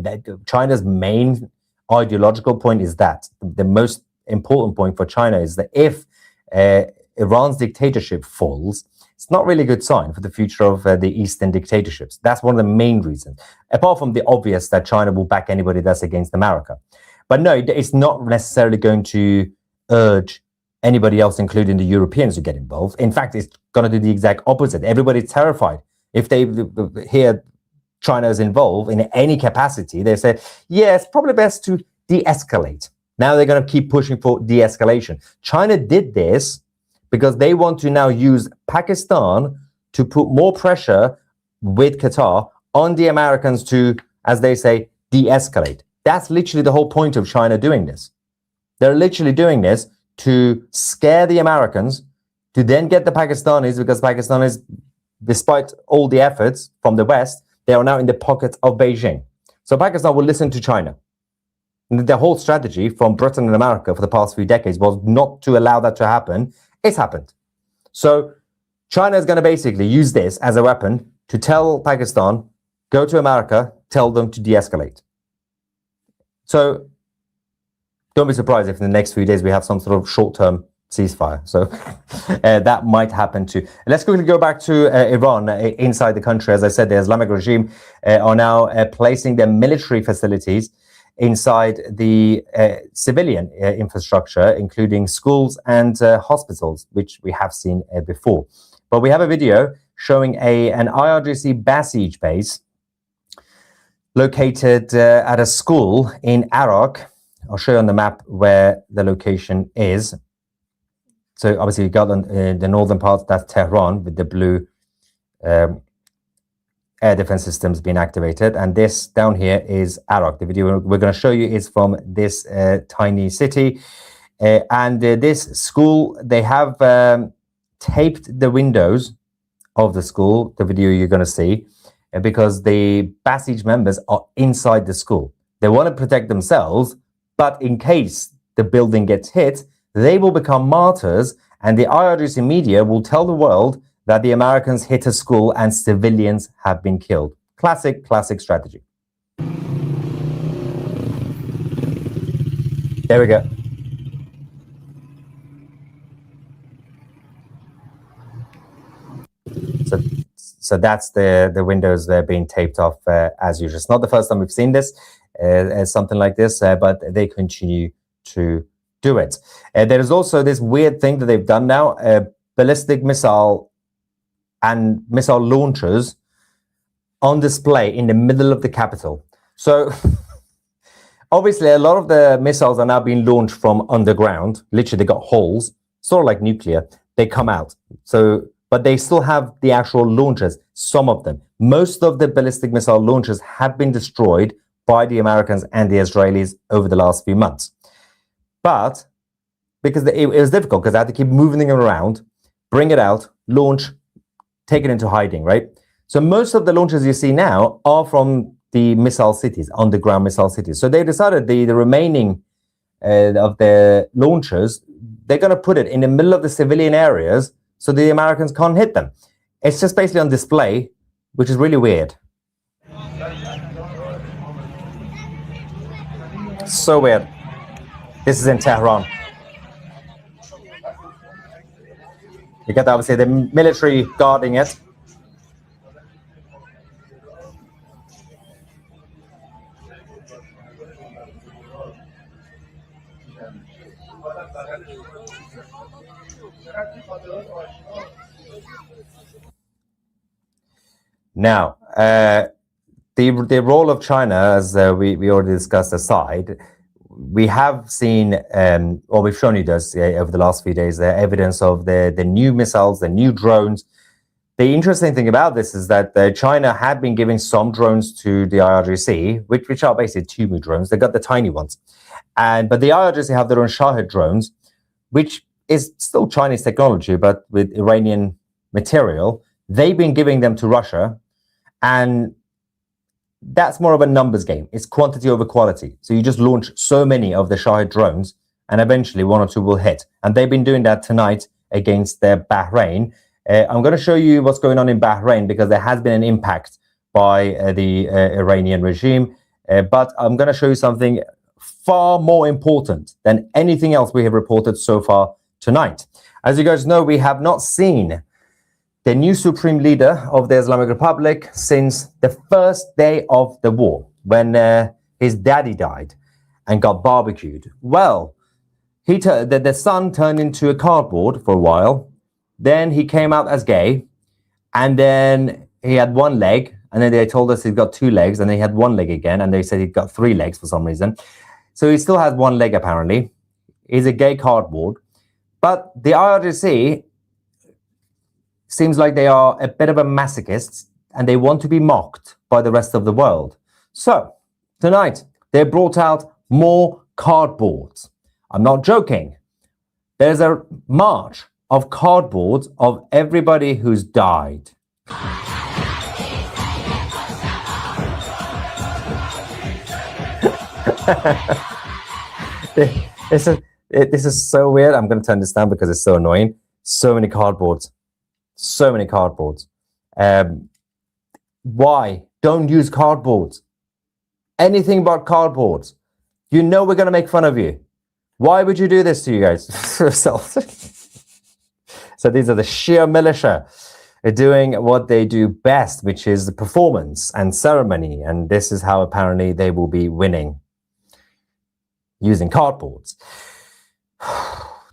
China's main ideological point is that the most important point for China is that if Iran's dictatorship falls, it's not really a good sign for the future of the Eastern dictatorships. That's one of the main reasons, apart from the obvious that China will back anybody that's against America. But no, it's not necessarily going to urge anybody else, including the Europeans, to get involved. In fact, it's going to do the exact opposite. Everybody's terrified. If they hear China is involved in any capacity, they say, yeah, it's probably best to de-escalate. Now they're going to keep pushing for de-escalation. China did this because they want to now use Pakistan to put more pressure with Qatar on the Americans to, as they say, de-escalate. That's literally the whole point of China doing this. They're literally doing this to scare the Americans, to then get the Pakistanis, because Pakistanis, despite all the efforts from the West, they are now in the pocket of Beijing. So Pakistan will listen to China. And the whole strategy from Britain and America for the past few decades was not to allow that to happen. It's happened. So China is going to basically use this as a weapon to tell Pakistan, go to America, tell them to de-escalate. So don't be surprised if in the next few days we have some sort of short-term ceasefire. So that might happen too. Let's quickly go back to Iran. Inside the country, as I said, the Islamic regime are now placing their military facilities inside the civilian infrastructure, including schools and hospitals, which we have seen before. But we have a video showing an IRGC Basij base located at a school in Iraq. I'll show you on the map where the location is. So obviously you got the northern part, that's Tehran, with the blue air defense systems being activated. And this down here is Iraq. The video we're going to show you is from this tiny city. And this school, they have taped the windows of the school, the video you're going to see, because the Basij members are inside the school. They want to protect themselves, but in case the building gets hit, they will become martyrs, and the IRGC media will tell the world that the Americans hit a school and civilians have been killed. Classic strategy. There we go. So that's the windows they're being taped off as usual. It's not the first time we've seen this, something like this, but they continue to do it. There is also this weird thing that they've done now, ballistic missile and missile launchers on display in the middle of the capital. So obviously a lot of the missiles are now being launched from underground. Literally they got holes, sort of like nuclear. They come out. So, but they still have the actual launchers, some of them. Most of the ballistic missile launchers have been destroyed by the Americans and the Israelis over the last few months. But because it was difficult, because I had to keep moving them around, bring it out, launch, take it into hiding, right? So most of the launches you see now are from the missile cities, underground missile cities. So they decided the remaining of the launchers, they're going to put it in the middle of the civilian areas so the Americans can't hit them. It's just basically on display, which is really weird. So weird. This is in Tehran. You get obviously the military guarding it. Now, the role of China, as we already discussed aside, we have seen, or we've shown you this over the last few days, the evidence of the new missiles, the new drones. The interesting thing about this is that China had been giving some drones to the IRGC, which are basically Tumu drones. They got the tiny ones, but the IRGC have their own Shahed drones, which is still Chinese technology, but with Iranian material. They've been giving them to Russia, and that's more of a numbers game. It's quantity over quality. So you just launch so many of the Shahid drones, and eventually one or two will hit. And they've been doing that tonight against Bahrain. I'm going to show you what's going on in Bahrain, because there has been an impact by the Iranian regime. But I'm going to show you something far more important than anything else we have reported so far tonight. As you guys know, we have not seen the new supreme leader of the Islamic Republic since the first day of the war, when his daddy died and got barbecued. Well, the son turned into a cardboard for a while. Then he came out as gay, and then he had one leg, and then they told us he's got two legs, and then he had one leg again, and they said he'd got three legs for some reason. So he still has one leg, apparently. He's a gay cardboard. But the IRGC seems like they are a bit of a masochist, and they want to be mocked by the rest of the world. So tonight, they brought out more cardboards. I'm not joking. There's a march of cardboards of everybody who's died. This is so weird. I'm going to turn this down because it's so annoying. So many cardboards. So many cardboards. Why? Don't use cardboards. Anything but cardboards. You know we're going to make fun of you. Why would you do this to you guys? So these are the Shia militia doing what they do best, which is the performance and ceremony. And this is how apparently they will be winning, using cardboards.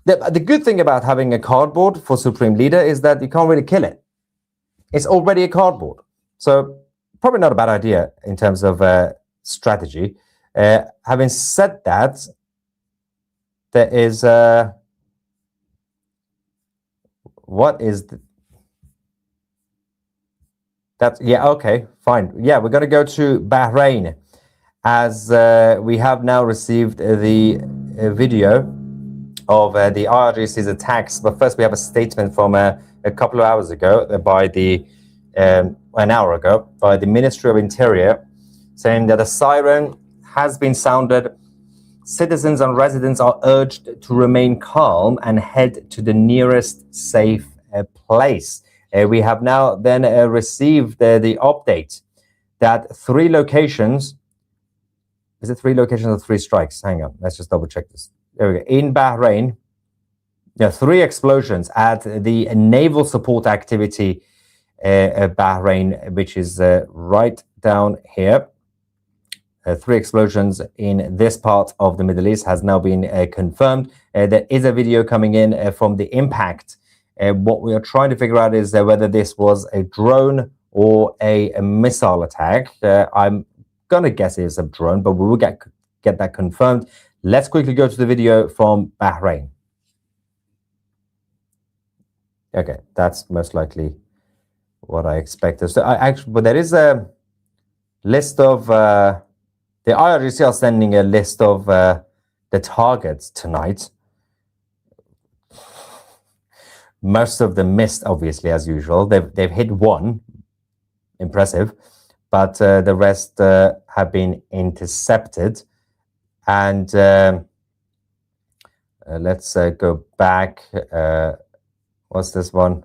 The good thing about having a cardboard for Supreme Leader is that you can't really kill it. It's already a cardboard. So probably not a bad idea in terms of strategy. Having said that, there is... what is... yeah, okay, fine. Yeah, we're going to go to Bahrain, as we have now received the video of the IRGC's attacks. But first we have a statement from a couple of hours ago by an hour ago, by the Ministry of Interior, saying that a siren has been sounded. Citizens and residents are urged to remain calm and head to the nearest safe place. We have now then received the update that 3 locations, is it 3 locations or 3 strikes? Hang on, let's just double check this. There we go. In Bahrain, there are 3 explosions at the naval support activity Bahrain, which is right down here. 3 explosions in this part of the Middle East has now been confirmed. There is a video coming in from the impact. What we are trying to figure out is whether this was a drone or a missile attack. I'm going to guess it's a drone, but we will get that confirmed. Let's quickly go to the video from Bahrain. Okay, that's most likely what I expected. So but there is a list of... the IRGC are sending a list of the targets tonight. Most of them missed, obviously, as usual. They've hit 1, impressive, but the rest have been intercepted. And let's go back. What's this one?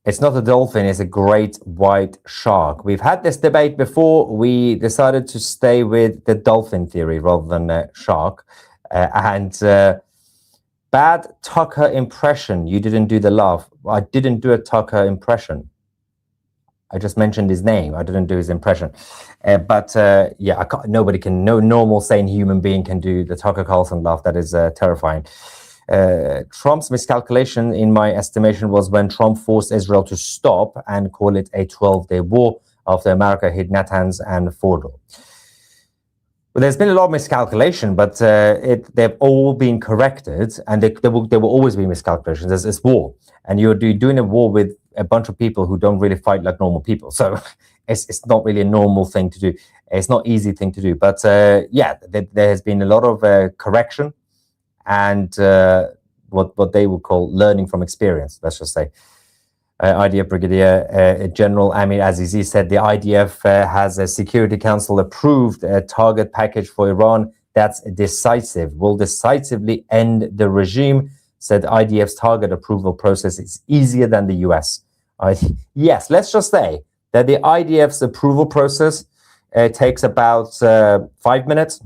It's not a dolphin, it's a great white shark. We've had this debate before. We decided to stay with the dolphin theory rather than shark. Bad Tucker impression. You didn't do the laugh. I didn't do a Tucker impression. I just mentioned his name. I didn't do his impression. Yeah, nobody can, no normal sane human being can do the Tucker Carlson laugh. That is terrifying. Trump's miscalculation, in my estimation, was when Trump forced Israel to stop and call it a 12-day war after America hit Natanz and Fordo. Well, there's been a lot of miscalculation, but they've all been corrected, and there will always be miscalculations. It's war, and you're doing a war with a bunch of people who don't really fight like normal people. So it's not really a normal thing to do. It's not an easy thing to do. But yeah, there has been a lot of correction and what they would call learning from experience, let's just say. IDF Brigadier General Amir Azizi said the IDF has a Security Council approved target package for Iran that's decisive, will decisively end the regime, said IDF's target approval process is easier than the US. Yes, let's just say that the IDF's approval process takes about 5 minutes,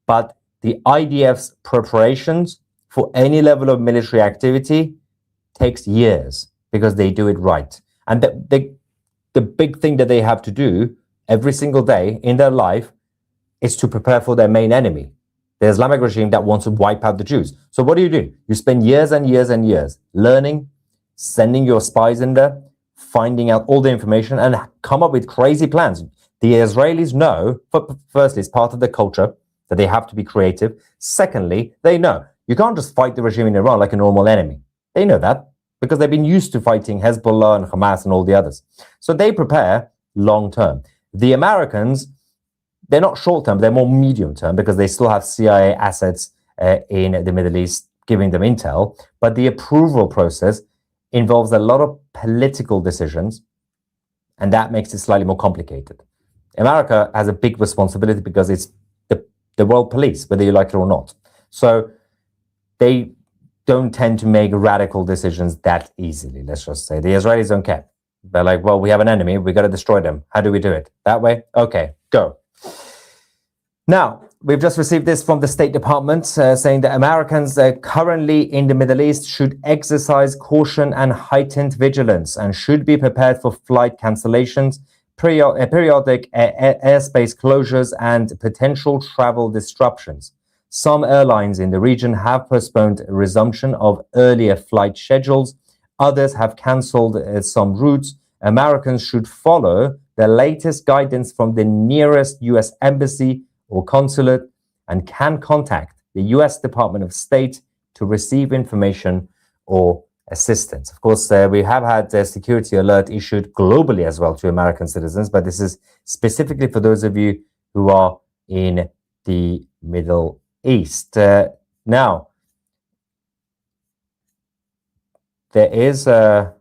but the IDF's preparations for any level of military activity takes years because they do it right. And the big thing that they have to do every single day in their life is to prepare for their main enemy, the Islamic regime that wants to wipe out the Jews. So what do? You spend years and years and years learning, sending your spies in there, finding out all the information, and come up with crazy plans. The Israelis know, firstly, it's part of their culture that they have to be creative. Secondly, they know you can't just fight the regime in Iran like a normal enemy. They know that because they've been used to fighting Hezbollah and Hamas and all the others. So they prepare long term. The Americans, they're not short term, they're more medium term because they still have CIA assets in the Middle East giving them intel. But the approval process involves a lot of political decisions, and that makes it slightly more complicated. America has a big responsibility because it's the world police, whether you like it or not. So they don't tend to make radical decisions that easily, let's just say. The Israelis don't care. They're like, well, we have an enemy, we got to destroy them. How do we do it? That way? Okay, go. Now, we've just received this from the State Department saying that Americans currently in the Middle East should exercise caution and heightened vigilance and should be prepared for flight cancellations, periodic airspace closures, and potential travel disruptions. Some airlines in the region have postponed resumption of earlier flight schedules. Others have cancelled some routes. Americans should follow the latest guidance from the nearest U.S. embassy or consulate and can contact the U.S. Department of State to receive information or assistance. Of course, we have had a security alert issued globally as well to American citizens, but this is specifically for those of you who are in the Middle East. Now, there is a...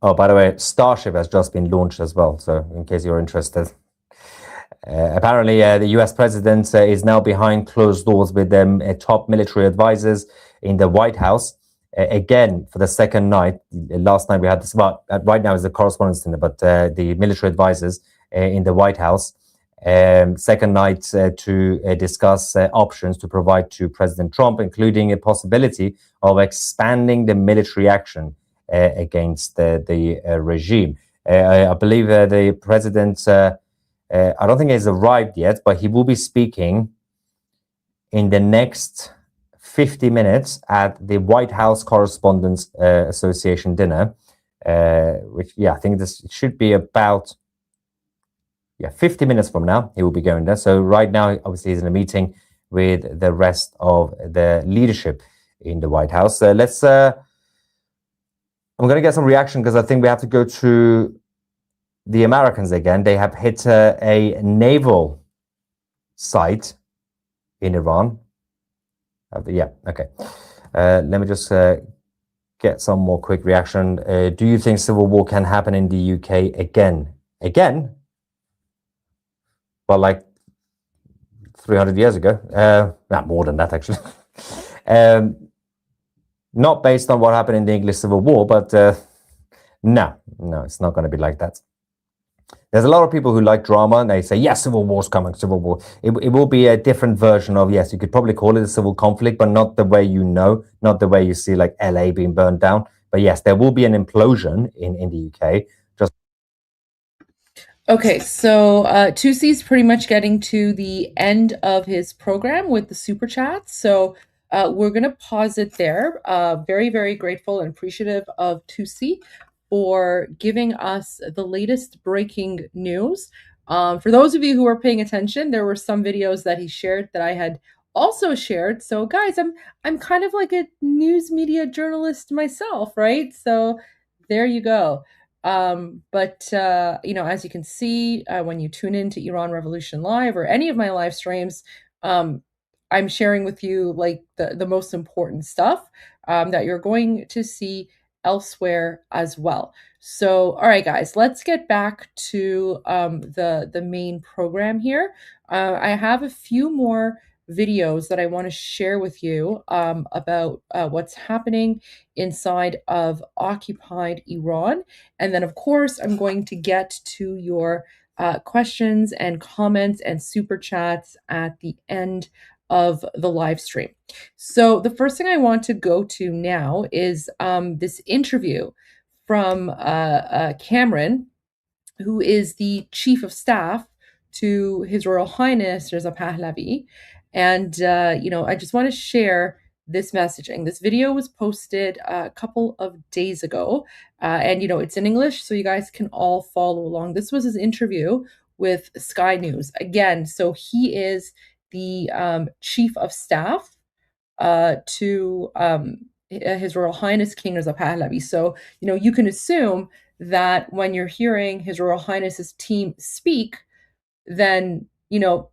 Oh, by the way, Starship has just been launched as well, so in case you're interested. Apparently, the US president is now behind closed doors with top military advisors in the White House. Again, for the second night. Last night we had this, well, right now is the Correspondents' Dinner, but the military advisors in the White House. Second night to discuss options to provide to President Trump, including a possibility of expanding the military action against the regime. I believe the president, I don't think he's arrived yet, but he will be speaking in the next 50 minutes at the White House Correspondents' Association dinner, which, yeah, I think this should be about 50 minutes from now. He will be going there. So right now, obviously, he's in a meeting with the rest of the leadership in the White House. I'm going to get some reaction because I think we have to go to the Americans again. They have hit a naval site in Iran. Yeah, okay. Let me just get some more quick reaction. Do you think civil war can happen in the UK again? Again? Well, like 300 years ago. Not more than that, actually. Not based on what happened in the English Civil War, but no, it's not going to be like that. There's a lot of people who like drama and they say, yes, civil war's coming, civil war. It will be a different version of, yes, you could probably call it a civil conflict, but not the way you know, not the way you see like LA being burned down. But yes, there will be an implosion in the UK. Okay, so Tusi's pretty much getting to the end of his program with the super chats. So we're going to pause it there. Very, very grateful and appreciative of Tusi for giving us the latest breaking news. For those of you who are paying attention, there were some videos that he shared that I had also shared. So guys, I'm kind of like a news media journalist myself, right? So there you go. But as you can see, when you tune into Iran Revolution Live or any of my live streams, I'm sharing with you like the most important stuff. that you're going to see elsewhere as well. So, all right, guys, let's get back to the main program here. I have a few more videos that I want to share with you about what's happening inside of occupied Iran. And then, of course, I'm going to get to your questions and comments and super chats at the end of the live stream. So the first thing I want to go to now is this interview from Cameron, who is the chief of staff to His Royal Highness Reza Pahlavi. And, I just want to share this messaging. This video was posted a couple of days ago, and, it's in English, so you guys can all follow along. This was his interview with Sky News. Again, so he is the chief of staff to His Royal Highness King Reza Pahlavi. So, you can assume that when you're hearing His Royal Highness's team speak, then,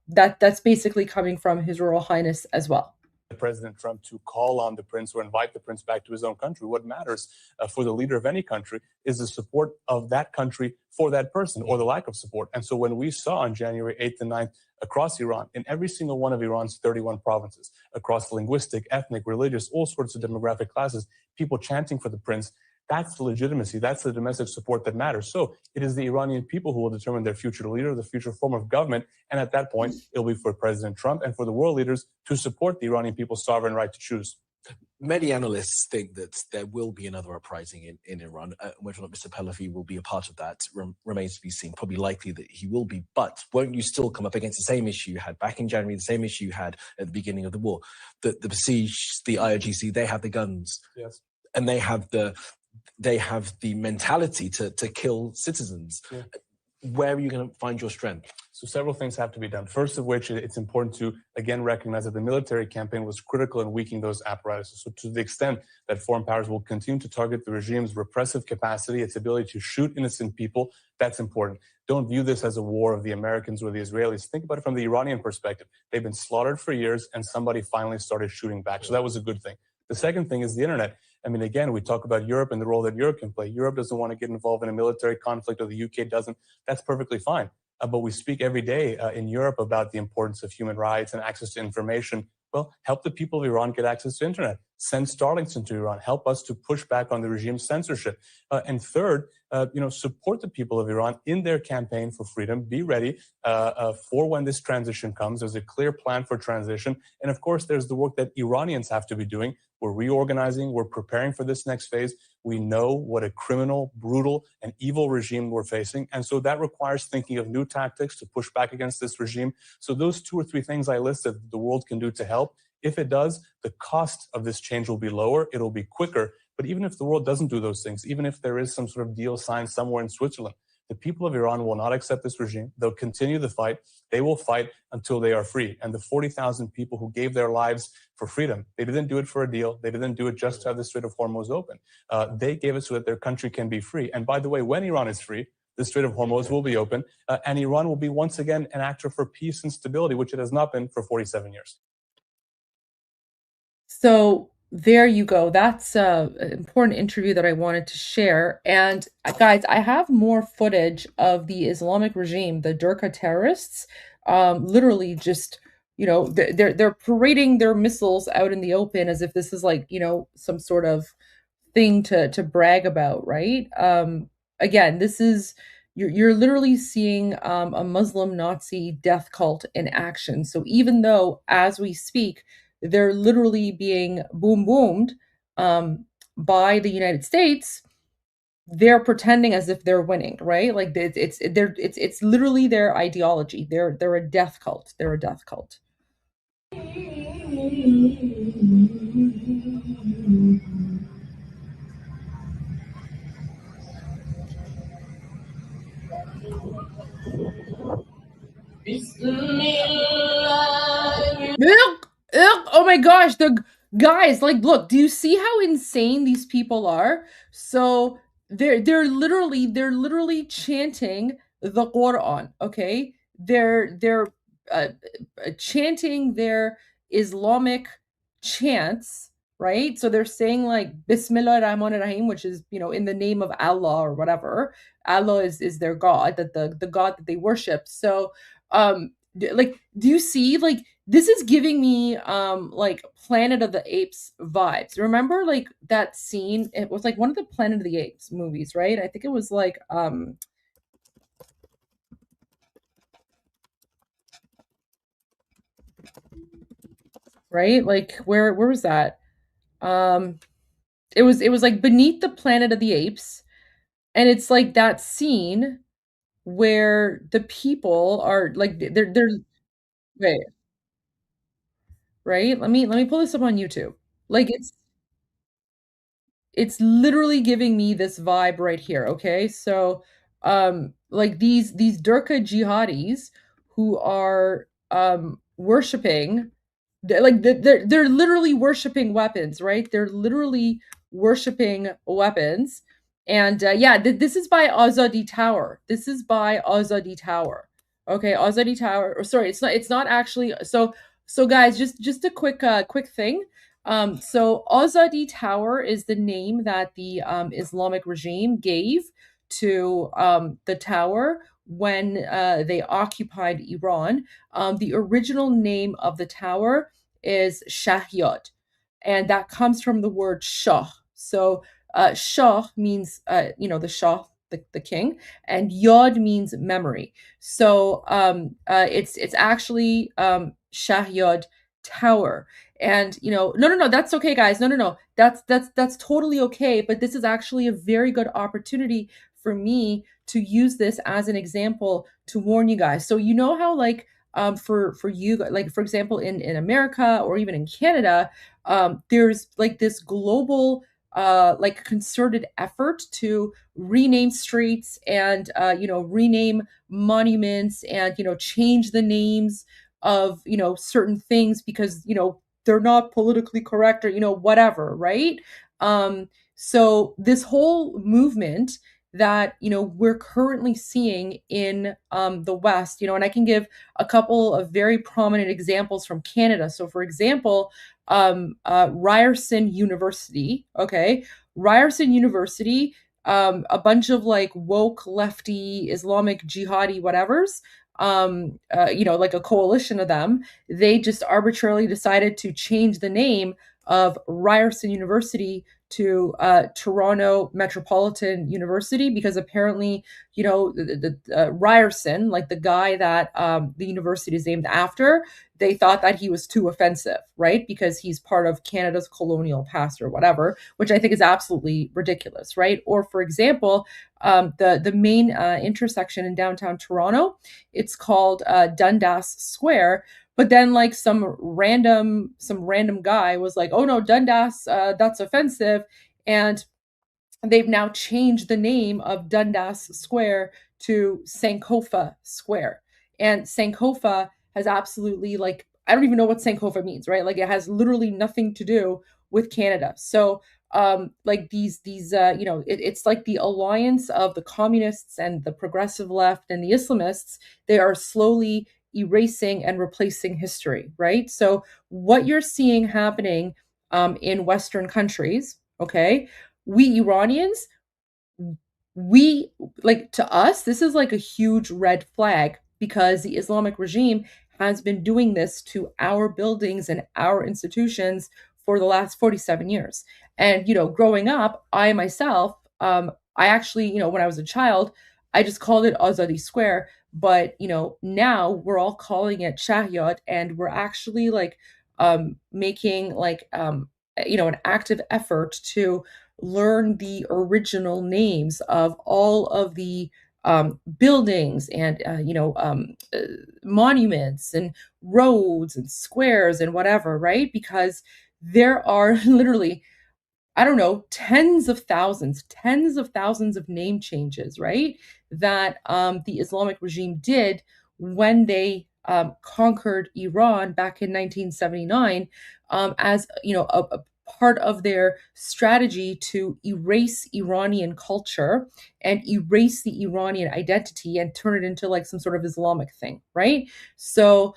that's basically coming from His Royal Highness as well. President Trump to call on the prince or invite the prince back to his own country. What matters for the leader of any country is the support of that country for that person, or the lack of support. And so when we saw on January 8th and 9th across Iran, in every single one of Iran's 31 provinces, across linguistic, ethnic, religious, all sorts of demographic classes, people chanting for the prince, that's the legitimacy, that's the domestic support that matters. So it is the Iranian people who will determine their future leader, the future form of government. And at that point, it'll be for President Trump and for the world leaders to support the Iranian people's sovereign right to choose. Many analysts think that there will be another uprising in Iran. Whether or not Mr. Pahlavi will be a part of that remains to be seen. Probably likely that he will be. But won't you still come up against the same issue you had back in January, the same issue you had at the beginning of the war? The besieged, the IRGC, they have the guns. Yes. And they have the mentality to kill citizens. Yeah. Where are you going to find your strength? So several things have to be done. First of which, it's important to, again, recognize that the military campaign was critical in weakening those apparatuses. So to the extent that foreign powers will continue to target the regime's repressive capacity, its ability to shoot innocent people, that's important. Don't view this as a war of the Americans or the Israelis. Think about it from the Iranian perspective. They've been slaughtered for years, and somebody finally started shooting back. So that was a good thing. The second thing is the internet. I mean, again, we talk about Europe and the role that Europe can play. Europe doesn't want to get involved in a military conflict, or the UK doesn't. That's perfectly fine. But we speak every day in Europe about the importance of human rights and access to information. Well, help the people of Iran get access to internet. Send Starlinks into Iran. Help us to push back on the regime's censorship. And third, support the people of Iran in their campaign for freedom. Be ready for when this transition comes. There's a clear plan for transition. And of course, there's the work that Iranians have to be doing. We're reorganizing. We're preparing for this next phase. We know what a criminal, brutal, and evil regime we're facing. And so that requires thinking of new tactics to push back against this regime. So those 2 or 3 things I listed, the world can do to help. If it does, the cost of this change will be lower. It'll be quicker. But even if the world doesn't do those things, even if there is some sort of deal signed somewhere in Switzerland, the people of Iran will not accept this regime. They'll continue the fight. They will fight until they are free. And the 40,000 people who gave their lives for freedom, they didn't do it for a deal. They didn't do it just to have the Strait of Hormuz open. They gave it so that their country can be free. And by the way, when Iran is free, the Strait of Hormuz will be open, and Iran will be once again an actor for peace and stability, which it has not been for 47 years. So there you go. That's an important interview that I wanted to share. And guys, I have more footage of the Islamic regime, the Durka terrorists, literally just, they're parading their missiles out in the open as if this is like, some sort of thing to brag about, right? Again, this is, you're literally seeing a Muslim Nazi death cult in action. So even though, as we speak, they're literally being boomed by the United States, they're pretending as if they're winning, right? Like it's literally their ideology. They're a death cult. They're a death cult. Oh my gosh, the guys, like, look, do you see how insane these people are? So they're literally chanting the Quran, okay? They're chanting their Islamic chants, right? So they're saying like Bismillah Rahman Rahim, which is, in the name of Allah or whatever. Allah is their God, that the God that they worship. So like, do you see, like, this is giving me like Planet of the Apes vibes. Remember like that scene? It was like one of the Planet of the Apes movies, right? I think it was like right? Like where was that? It was like Beneath the Planet of the Apes, and it's like that scene where the people are like they're wait, right? Let me pull this up on YouTube. Like it's literally giving me this vibe right here, okay? So like these Durka jihadis who are worshiping, they're literally worshiping weapons, right? They're literally worshiping weapons. And yeah, this is by Azadi Tower. This is by Azadi Tower. Okay, Azadi Tower. Or sorry, it's not actually. So guys, just a quick thing. So Azadi Tower is the name that the Islamic regime gave to the tower when they occupied Iran. The original name of the tower is Shahyad, and that comes from the word Shah. So Shah means, the Shah, the king, and Yod means memory. So it's actually Shahyad Tower. And no, that's okay, guys. No, that's totally okay. But this is actually a very good opportunity for me to use this as an example to warn you guys. So how like for you, like for example in America or even in Canada, there's like this global like concerted effort to rename streets and rename monuments and change the names of certain things because they're not politically correct or whatever, right? So this whole movement that we're currently seeing in the West, and I can give a couple of very prominent examples from Canada. So for example, Ryerson University, okay, Ryerson University, a bunch of like woke lefty Islamic jihadi whatevers, like a coalition of them, they just arbitrarily decided to change the name of Ryerson University to Toronto Metropolitan University because apparently, the Ryerson, like the guy that the university is named after, they thought that he was too offensive, right? Because he's part of Canada's colonial past or whatever, which I think is absolutely ridiculous, right? Or for example, the main intersection in downtown Toronto, it's called Dundas Square. But then like some random guy was like, oh no, Dundas, that's offensive. And they've now changed the name of Dundas Square to Sankofa Square. And Sankofa has absolutely, like, I don't even know what Sankofa means, right? Like it has literally nothing to do with Canada. So like these it's like the alliance of the communists and the progressive left and the Islamists. They are slowly erasing and replacing history, right? So what you're seeing happening in Western countries, okay, we Iranians, we, like, to us, this is like a huge red flag because the Islamic regime has been doing this to our buildings and our institutions for the last 47 years. And, growing up, I myself, I actually, when I was a child, I just called it Azadi Square. But, now we're all calling it Shahyad, and we're actually like making like, an active effort to learn the original names of all of the buildings and monuments and roads and squares and whatever, right? Because there are literally, I don't know, tens of thousands of name changes, right? That the Islamic regime did when they conquered Iran back in 1979, as a part of their strategy to erase Iranian culture and erase the Iranian identity and turn it into like some sort of Islamic thing, right? So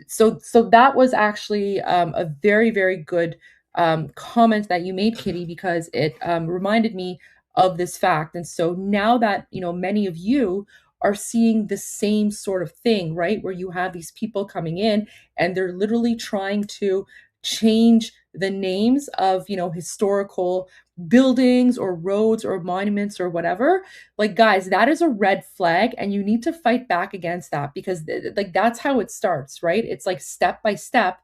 so that was actually a very, very good comment that you made, Kitty, because it reminded me of this fact. And so now that, many of you are seeing the same sort of thing, right? Where you have these people coming in and they're literally trying to change the names of, historical buildings or roads or monuments or whatever. Like, guys, that is a red flag and you need to fight back against that, because like that's how it starts, right? It's like step by step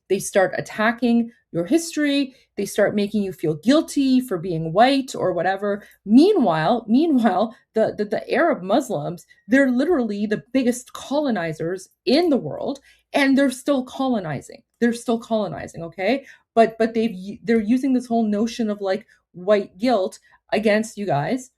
they start attacking your history. They start making you feel guilty for being white or whatever. Meanwhile, the Arab Muslims, they're literally the biggest colonizers in the world, and they're still colonizing. Okay? But they're using this whole notion of like white guilt against you guys,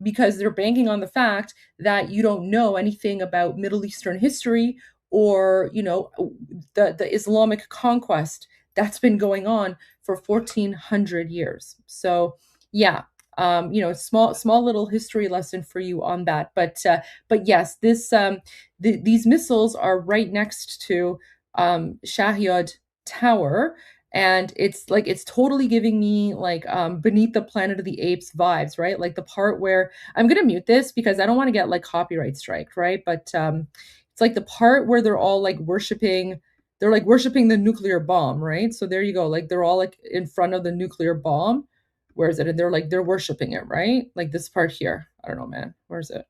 because they're banking on the fact that you don't know anything about Middle Eastern history, or the Islamic conquest that's been going on for 1400 years. So yeah, small little history lesson for you on that. But yes, these missiles are right next to Shahyad Tower, and it's totally giving me like Beneath the Planet of the Apes vibes, right? Like the part where I'm gonna mute this because I don't want to get like copyright strike, right? But it's like the part where they're all like worshiping the nuclear bomb, right? So there you go. Like they're all like in front of the nuclear bomb. Where is it? And they're worshiping it, right? Like this part here. I don't know, man. Where is it?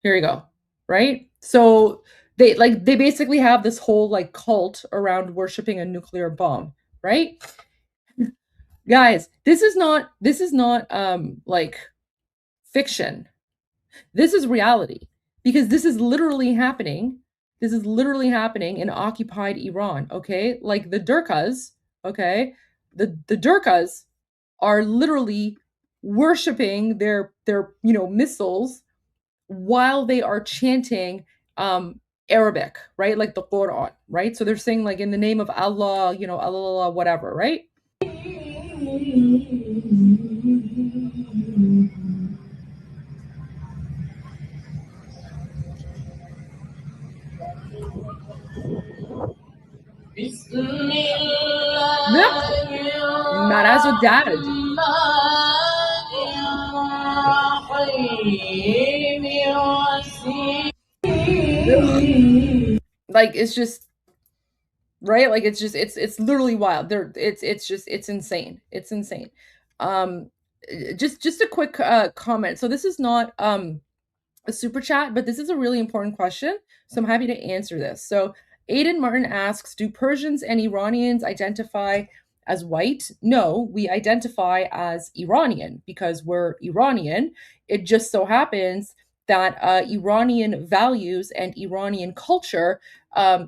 Here you go. Right? So they basically have this whole like cult around worshiping a nuclear bomb, right? Guys, this is not like fiction. This is reality, because this is literally happening. This is literally happening in occupied Iran, okay? Like the Durkas, okay? The Durkas are literally worshiping their missiles while they are chanting Arabic, right? Like the Quran, right? So they're saying like in the name of Allah, Allah, whatever, right? Maraz dad. Like it's just right, like it's literally wild. It's insane. It's insane. Just a quick comment. So this is not a super chat, but this is a really important question, so I'm happy to answer this. So Aiden Martin asks, do Persians and Iranians identify as white? No, we identify as Iranian because we're Iranian. It just so happens that Iranian values and Iranian culture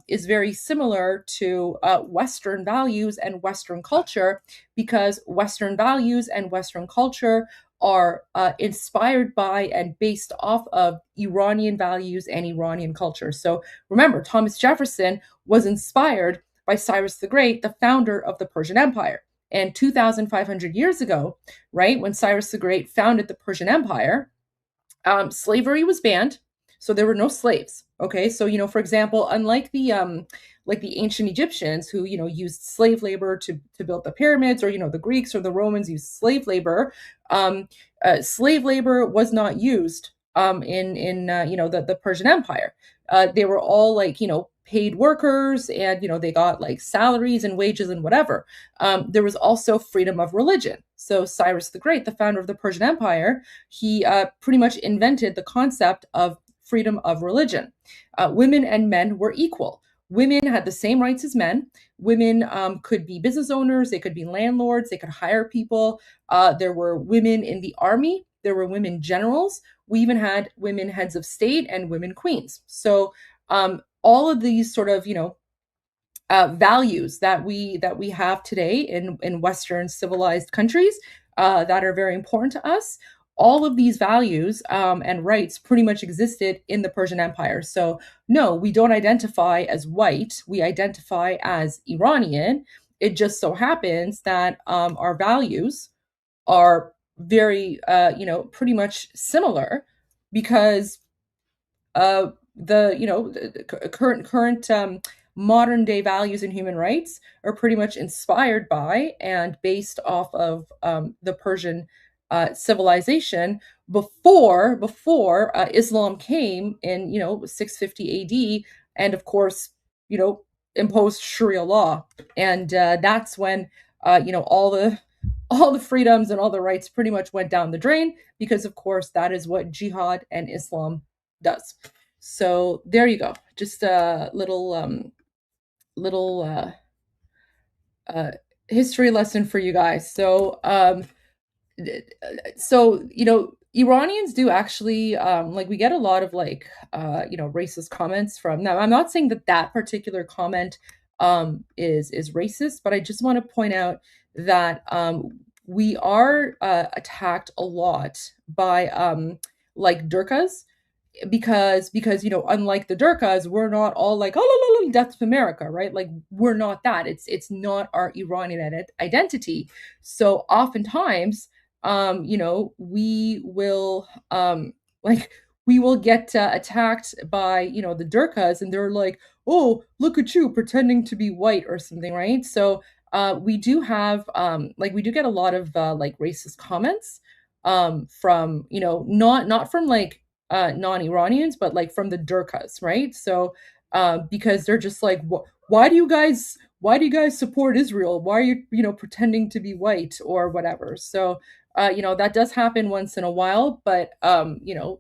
is very similar to Western values and Western culture, because Western values and Western culture are inspired by and based off of Iranian values and Iranian culture. So remember, Thomas Jefferson was inspired by Cyrus the Great, the founder of the Persian Empire. And 2,500 years ago, right, when Cyrus the Great founded the Persian Empire, slavery was banned, so there were no slaves. Okay, so for example, unlike the ancient Egyptians who used slave labor to build the pyramids, or the Greeks or the Romans used slave labor, slave labor was not used in the Persian Empire. They were all paid workers, and they got like salaries and wages and whatever. There was also freedom of religion. So Cyrus the Great, the founder of the Persian Empire, he pretty much invented the concept of freedom of religion. Women and men were equal. Women had the same rights as men. Women could be business owners, they could be landlords, they could hire people. There were women in the army, there were women generals. We even had women heads of state and women queens. So all of these sort of values that we have today in Western civilized countries that are very important to us, all of these values and rights pretty much existed in the Persian Empire. So no, we don't identify as white, we identify as Iranian. It just so happens that our values are very pretty much similar, because the current modern day values and human rights are pretty much inspired by and based off of the Persian civilization before Islam came in 650 AD, and of course imposed Sharia law, and that's when all the freedoms and all the rights pretty much went down the drain, because of course that is what jihad and Islam does. So there you go, just a little history lesson for you guys. So Iranians do actually we get a lot of racist comments from. Now, I'm not saying that particular comment is racist, but I just want to point out that we are attacked a lot by Durkas, because unlike the Durkas, we're not all like, oh, death to America, right? Like, we're not that. It's not our Iranian identity. So oftentimes we will get attacked by the Durkas, and they're like, oh, look at you pretending to be white or something, right? So we do have we do get a lot of racist comments from not from non-Iranians, but from the Durkas, right? So because they're just like, why do you guys support Israel? Why are you pretending to be white or whatever? So that does happen once in a while, but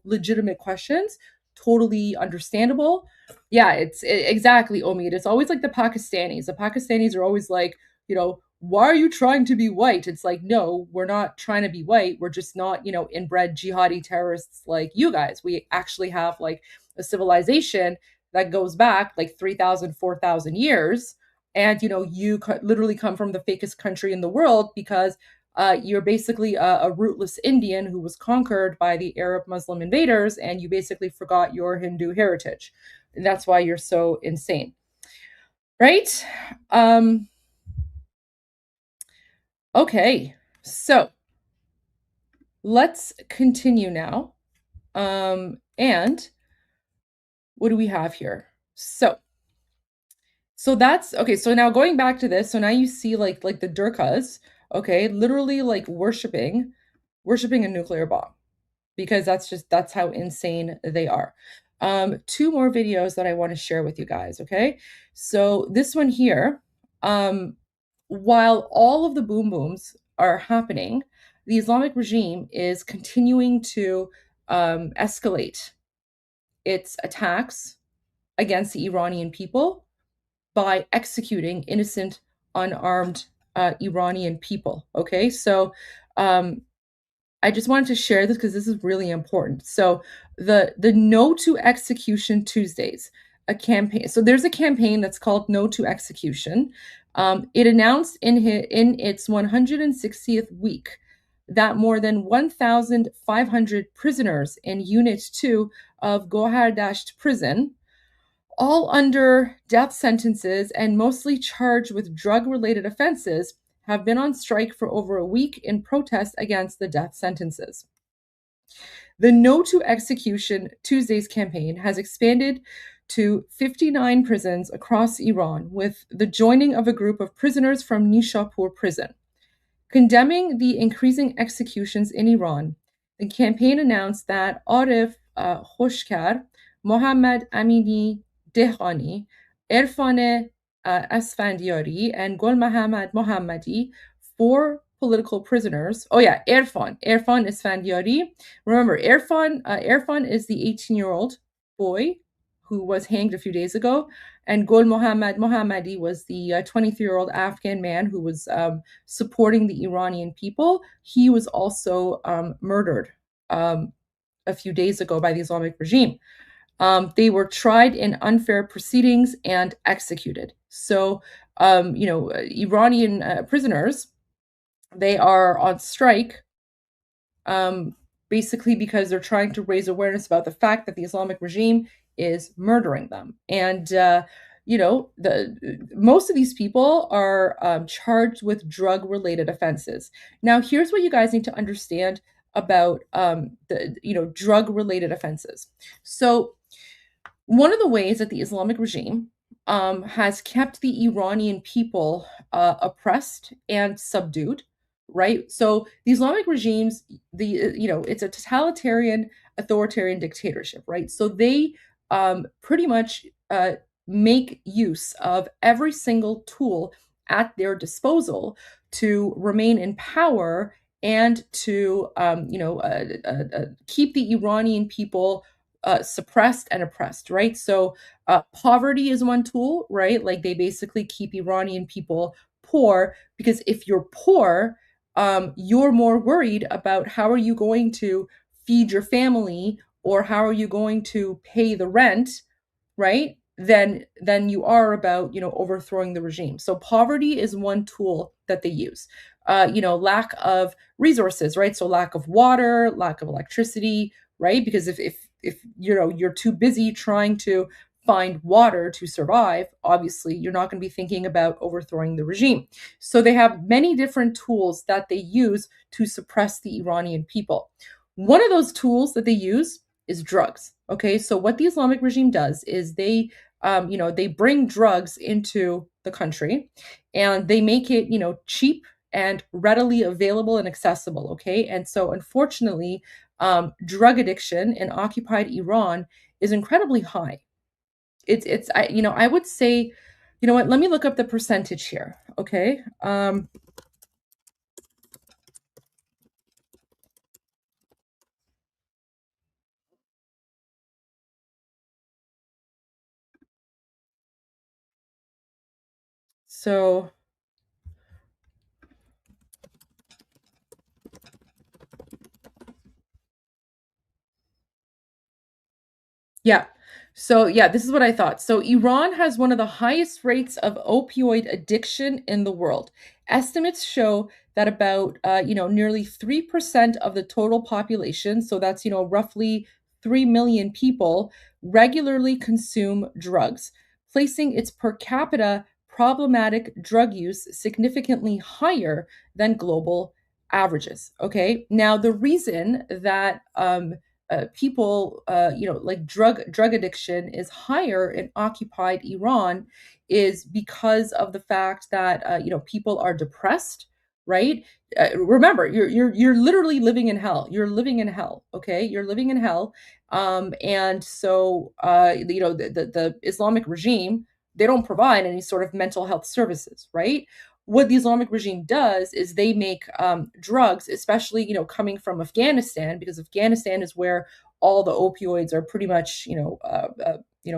legitimate questions, totally understandable. Yeah, exactly, Omid. It's always like the Pakistanis. The Pakistanis are always like, why are you trying to be white? It's like, no, we're not trying to be white. We're just not, inbred jihadi terrorists like you guys. We actually have a civilization that goes back 3,000, 4,000 years. And, you literally come from the fakest country in the world, because you're basically a rootless Indian who was conquered by the Arab Muslim invaders, and you basically forgot your Hindu heritage. And that's why you're so insane. Right? Okay, so let's continue now. And what do we have here? So that's okay. So now going back to this, so now you see like the Durkas, okay, literally worshiping a nuclear bomb, because that's how insane they are. Two more videos that I want to share with you guys, okay? So this one here, while all of the boom booms are happening, the Islamic regime is continuing to escalate its attacks against the Iranian people by executing innocent, unarmed Iranian people. Okay, so I just wanted to share this because this is really important. So the No to Execution Tuesdays, a campaign. So there's a campaign that's called No to Execution. It announced in its 160th week that more than 1,500 prisoners in Unit 2 of Gohardasht prison, all under death sentences and mostly charged with drug-related offenses, have been on strike for over a week in protest against the death sentences. The No to Execution Tuesdays campaign has expanded to 59 prisons across Iran, with the joining of a group of prisoners from Nishapur prison. Condemning the increasing executions in Iran, the campaign announced that Arif Khoshkar, Mohammad Amini Dehani, Irfan Asfandiari, and Gul Mohammad Mohammadi, 4 political prisoners. Oh yeah, Irfan Asfandiari. Remember, Irfan is the 18-year-old boy who was hanged a few days ago, and Gul Mohammad Mohammadi was the 23-year-old Afghan man who was supporting the Iranian people. He was also murdered a few days ago by the Islamic regime. They were tried in unfair proceedings and executed. So, Iranian prisoners, they are on strike basically because they're trying to raise awareness about the fact that the Islamic regime is murdering them. And, most of these people are charged with drug-related offenses. Now, here's what you guys need to understand about drug-related offenses. So one of the ways that the Islamic regime has kept the Iranian people oppressed and subdued, right? So the Islamic regimes, it's a totalitarian, authoritarian dictatorship, right? So they pretty much make use of every single tool at their disposal to remain in power and to keep the Iranian people suppressed and oppressed, right? So poverty is one tool, right? Like they basically keep Iranian people poor because if you're poor, you're more worried about how are you going to feed your family or how are you going to pay the rent, right? Than you are about overthrowing the regime. So poverty is one tool that they use. Lack of resources, right? So lack of water, lack of electricity, right? Because if you're too busy trying to find water to survive, obviously you're not going to be thinking about overthrowing the regime. So they have many different tools that they use to suppress the Iranian people. One of those tools that they use is drugs. Okay, so what the Islamic regime does is they bring drugs into the country and they make it, cheap and readily available and accessible. Okay, and so unfortunately, drug addiction in occupied Iran is incredibly high. I would say, you know what? Let me look up the percentage here. Okay. So yeah. So yeah, this is what I thought. So Iran has one of the highest rates of opioid addiction in the world. Estimates show that about nearly 3% of the total population, so that's roughly 3 million people, regularly consume drugs, placing its per capita problematic drug use significantly higher than global averages. Okay. Now the reason that people, like drug addiction is higher in occupied Iran is because of the fact that people are depressed, right? Remember, you're literally living in hell. You're living in hell. Okay, you're living in hell, and so the Islamic regime, they don't provide any sort of mental health services, right? What the Islamic regime does is they make drugs, especially coming from Afghanistan, because Afghanistan is where all the opioids are pretty much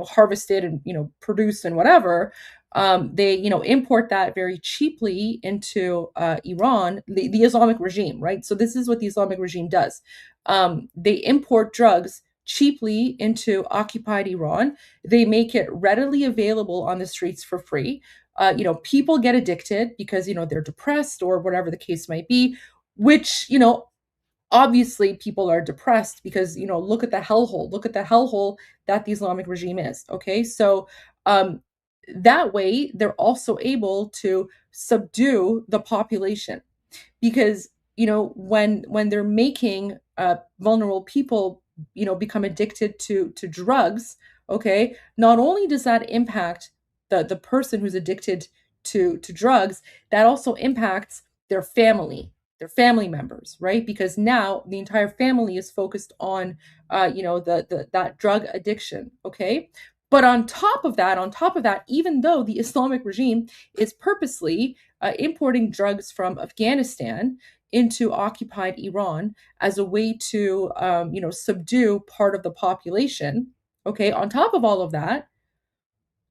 harvested and produced and whatever. They import that very cheaply into Iran, the Islamic regime, right? So this is what the Islamic regime does. They import drugs cheaply into occupied Iran. They make it readily available on the streets for free. People get addicted because they're depressed or whatever the case might be, which obviously people are depressed because look at the hellhole that the Islamic regime is. Okay, so that way they're also able to subdue the population because when they're making vulnerable people become addicted to drugs. Okay, not only does that impact the person who's addicted to drugs, that also impacts their family members, right? Because now the entire family is focused on that drug addiction. Okay, but on top of that, even though the Islamic regime is purposely importing drugs from Afghanistan into occupied Iran as a way to, subdue part of the population. Okay, on top of all of that,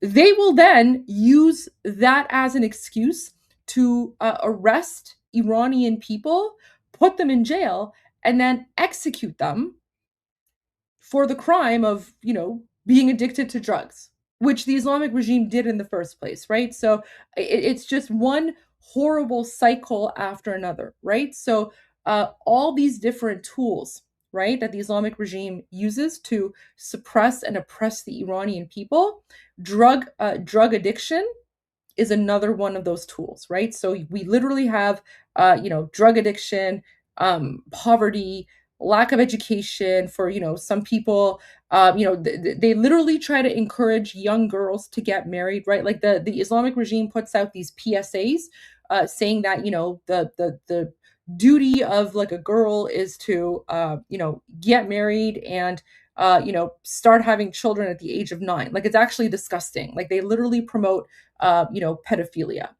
they will then use that as an excuse to arrest Iranian people, put them in jail, and then execute them for the crime of, being addicted to drugs, which the Islamic regime did in the first place, right? So it's just one horrible cycle after another, right? So all these different tools, right, that the Islamic regime uses to suppress and oppress the Iranian people, drug addiction is another one of those tools, right? So we literally have, drug addiction, poverty, lack of education for some people, They literally try to encourage young girls to get married, right? Like the Islamic regime puts out these PSAs saying that, the duty of like a girl is to, get married and, start having children at the age of 9. Like, it's actually disgusting. Like, they literally promote, pedophilia.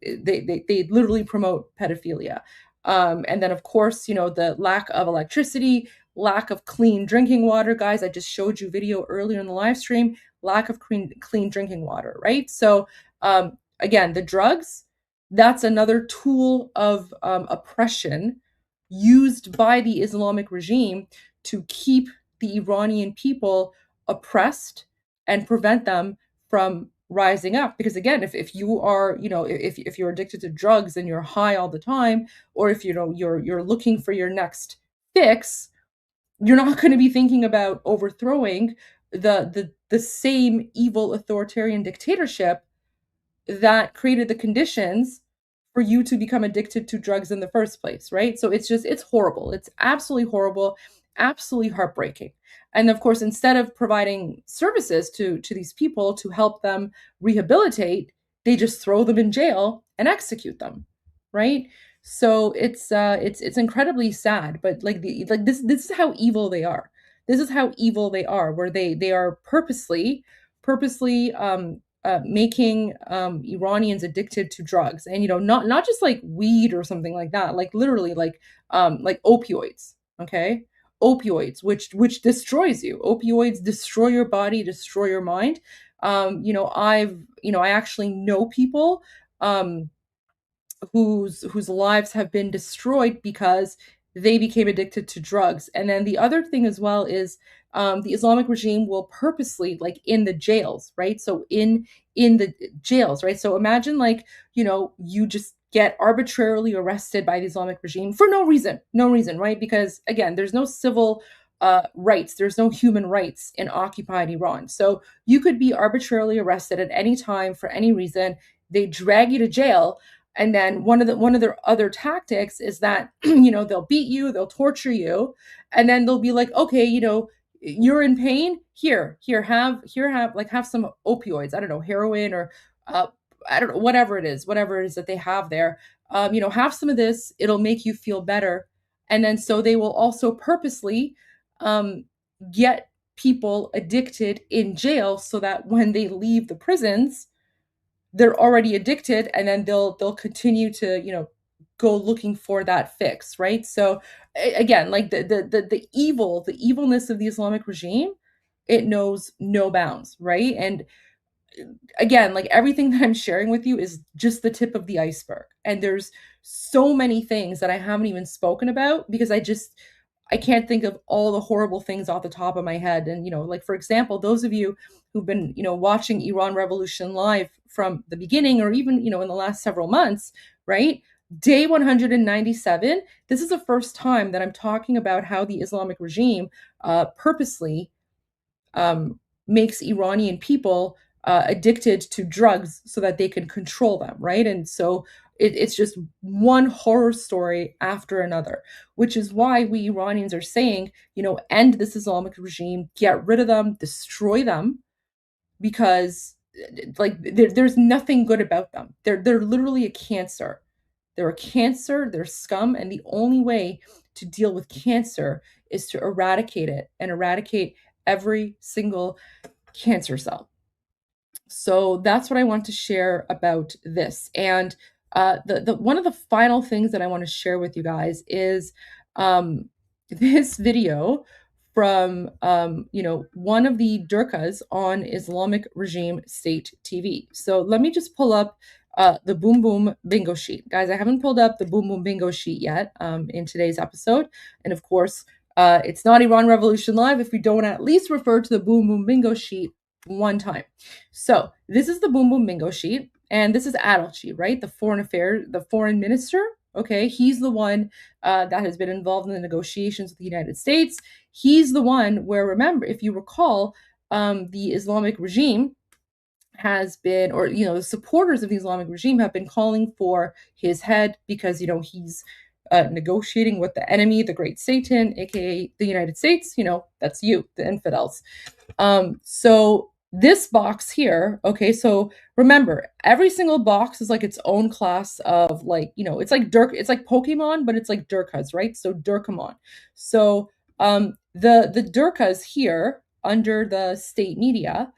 They literally promote pedophilia. And then, of course, the lack of electricity, lack of clean drinking water. Guys, I just showed you video earlier in the live stream, lack of clean drinking water, right? So again, the drugs, that's another tool of oppression used by the Islamic regime to keep the Iranian people oppressed and prevent them from rising up. Because again, if you are, if you're addicted to drugs and you're high all the time, or if you're looking for your next fix, you're not going to be thinking about overthrowing the same evil authoritarian dictatorship that created the conditions for you to become addicted to drugs in the first place, right? So it's horrible. It's absolutely horrible, absolutely heartbreaking. And of course, instead of providing services to these people to help them rehabilitate, they just throw them in jail and execute them, right? So it's incredibly sad, but this is how evil they are. This is how evil they are, where they are purposely making Iranians addicted to drugs, and not just like weed or something like that, like literally like opioids, okay? Opioids, which destroys you. Opioids destroy your body, destroy your mind. I actually know people whose lives have been destroyed because they became addicted to drugs. And then the other thing as well is the Islamic regime will purposely, like in the jails, right? So in the jails, right? So imagine like, you just get arbitrarily arrested by the Islamic regime for no reason, right? Because again, there's no civil rights, there's no human rights in occupied Iran. So you could be arbitrarily arrested at any time for any reason. They drag you to jail. And then one of their other tactics is that, they'll beat you, they'll torture you, and then they'll be like, okay, you're in pain. Here, have some opioids. I don't know, heroin or I don't know, whatever it is that they have there. Have some of this. It'll make you feel better. And then so they will also purposely get people addicted in jail so that when they leave the prisons, they're already addicted, and then they'll continue to go looking for that fix, right? So again, like the evilness of the Islamic regime, it knows no bounds, right? And again, like everything that I'm sharing with you is just the tip of the iceberg, and there's so many things that I haven't even spoken about because I can't think of all the horrible things off the top of my head. And, like, for example, those of you who've been, watching Iran Revolution live from the beginning, or even, in the last several months, right? Day 197, this is the first time that I'm talking about how the Islamic regime purposely makes Iranian people addicted to drugs so that they can control them, right? And so it's just one horror story after another, which is why we Iranians are saying, end this Islamic regime, get rid of them, destroy them, because like there's nothing good about them. They're literally a cancer. They're a cancer, they're scum, and the only way to deal with cancer is to eradicate it and eradicate every single cancer cell. So that's what I want to share about this. And the one of the final things that I want to share with you guys is this video from one of the Durkas on Islamic Regime State TV. So let me just pull up the Boom Boom Bingo sheet. Guys, I haven't pulled up the Boom Boom Bingo sheet yet in today's episode. And of course, it's not Iran Revolution Live if we don't at least refer to the Boom Boom Bingo sheet one time. So this is the Boom Boom Bingo sheet, and this is Adalci, right? The foreign minister. Okay, he's the one that has been involved in the negotiations with the United States. He's the one where, remember, if you recall, the Islamic regime has been, or the supporters of the Islamic regime have been calling for his head because he's negotiating with the enemy, the great Satan, aka the United States. That's you, the infidels. So this box here, okay, so remember, every single box is like its own class of it's like it's like Pokemon, but it's like Durkas, right? So Durkamon. So the Durkas here under the state media,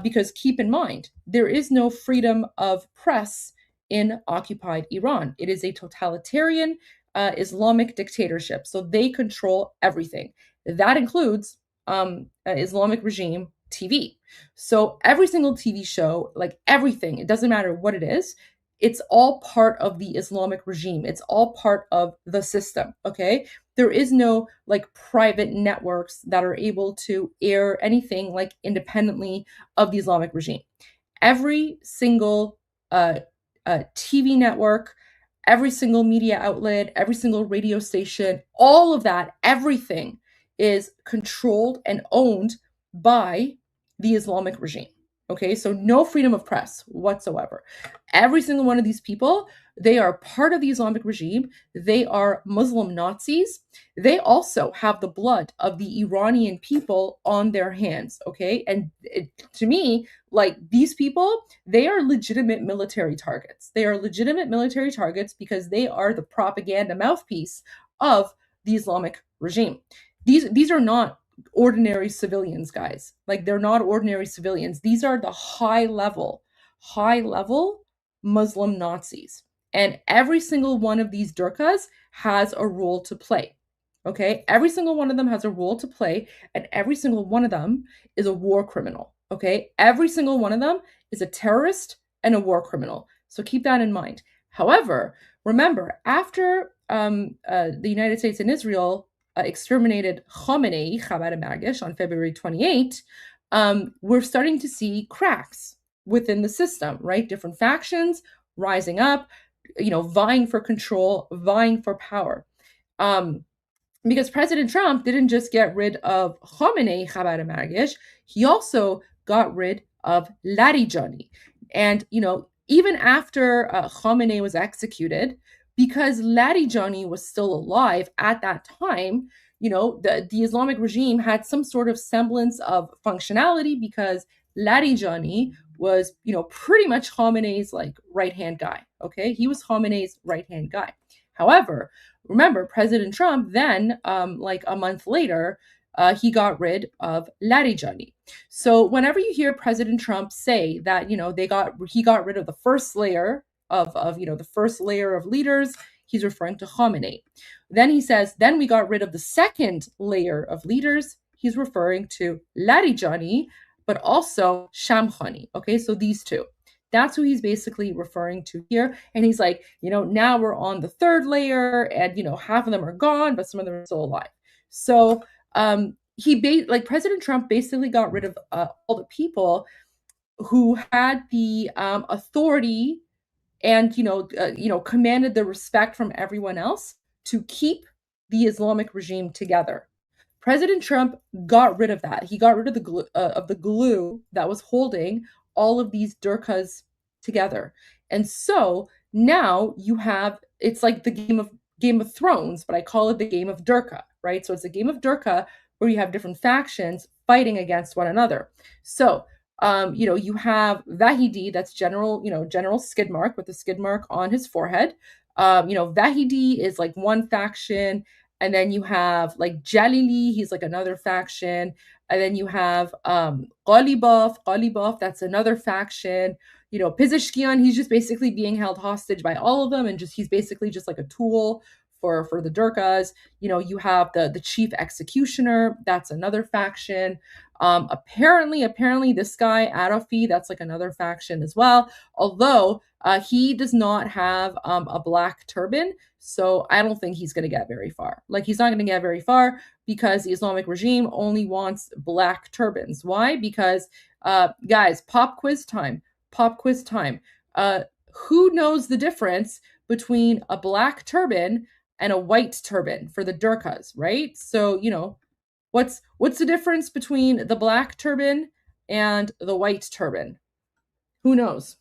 because keep in mind, there is no freedom of press in occupied Iran. It is a totalitarian Islamic dictatorship. So they control everything. That includes Islamic regime TV. So every single TV show, like everything, it doesn't matter what it is, it's all part of the Islamic regime. It's all part of the system, okay? There is no like private networks that are able to air anything like independently of the Islamic regime. Every single TV network, every single media outlet, every single radio station, all of that, everything is controlled and owned by the Islamic regime. Okay, so no freedom of press whatsoever. Every single one of these people, they are part of the Islamic regime. They are Muslim Nazis. They also have the blood of the Iranian people on their hands. Okay, and to me, like these people, they are legitimate military targets. They are legitimate military targets because they are the propaganda mouthpiece of the Islamic regime. These are not ordinary civilians, guys. Like they're not ordinary civilians. These are the high level Muslim Nazis. And every single one of these Durkas has a role to play. Okay? Every single one of them has a role to play, and every single one of them is a war criminal. Okay? Every single one of them is a terrorist and a war criminal. So keep that in mind. However, remember, after the United States and Israel exterminated Ghamari, on February 28, we're starting to see cracks within the system, right? Different factions rising up, vying for control, vying for power. Because President Trump didn't just get rid of Khamenei, he also got rid of Larijani. And, even after Khamenei was executed, because Larijani was still alive at that time, the Islamic regime had some sort of semblance of functionality because Larijani was, pretty much Khamenei's like right-hand guy, okay? He was Khamenei's right-hand guy. However, remember, President Trump then, like a month later, he got rid of Larijani. So whenever you hear President Trump say that, he got rid of the first layer of the first layer of leaders, he's referring to Khamenei. Then he says, then we got rid of the second layer of leaders. He's referring to Larijani, but also Shamkhani. Okay, so these two. That's who he's basically referring to here. And he's like, now we're on the third layer and, half of them are gone, but some of them are still alive. So President Trump basically got rid of all the people who had the authority and, commanded the respect from everyone else to keep the Islamic regime together. President Trump got rid of that. He got rid of the glue that was holding all of these Durkas together. And so now you have, it's like the Game of Thrones, but I call it the game of Durka, right? So it's a game of Durka where you have different factions fighting against one another. So, you have Vahidi, that's General Skidmark with the skid mark on his forehead. Vahidi is like one faction. And then you have like Jalili, he's like another faction. And then you have Ghalibaf, that's another faction. Pezeshkian, he's just basically being held hostage by all of them, and he's basically just like a tool for the Durkas. You have the chief executioner, that's another faction. Apparently this guy Arafi, that's like another faction as well. Although he does not have a black turban, so I don't think he's going to get very far. Like he's not going to get very far because the Islamic regime only wants black turbans. Why? Because guys, pop quiz time. Who knows the difference between a black turban and a white turban for the Durkas, right? So, what's the difference between the black turban and the white turban? Who knows?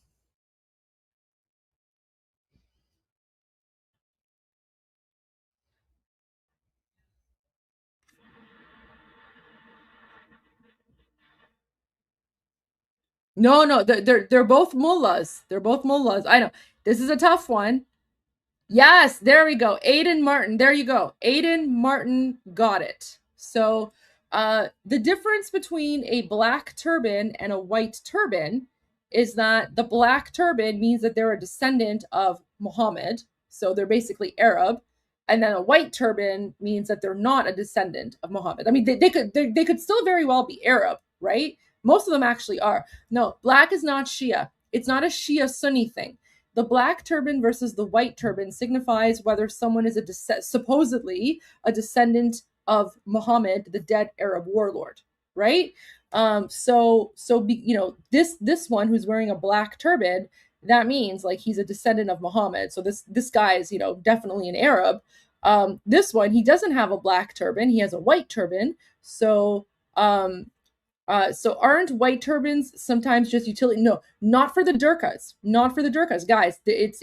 No, they're both mullahs. They're both mullahs. I know. This is a tough one. Yes, there we go. Aiden Martin. There you go. Aiden Martin got it. So the difference between a black turban and a white turban is that the black turban means that they're a descendant of Muhammad. So they're basically Arab. And then a white turban means that they're not a descendant of Muhammad. I mean, they could still very well be Arab, right? Most of them actually are. No, black is not Shia. It's not a Shia Sunni thing. The black turban versus the white turban signifies whether someone is supposedly a descendant of Muhammad, the dead Arab warlord, right? This one who's wearing a black turban, that means like he's a descendant of Muhammad. So this guy is, definitely an Arab. This one, he doesn't have a black turban, he has a white turban. So aren't white turbans sometimes just utility? No, not for the Durkas. Not for the Durkas, guys. It's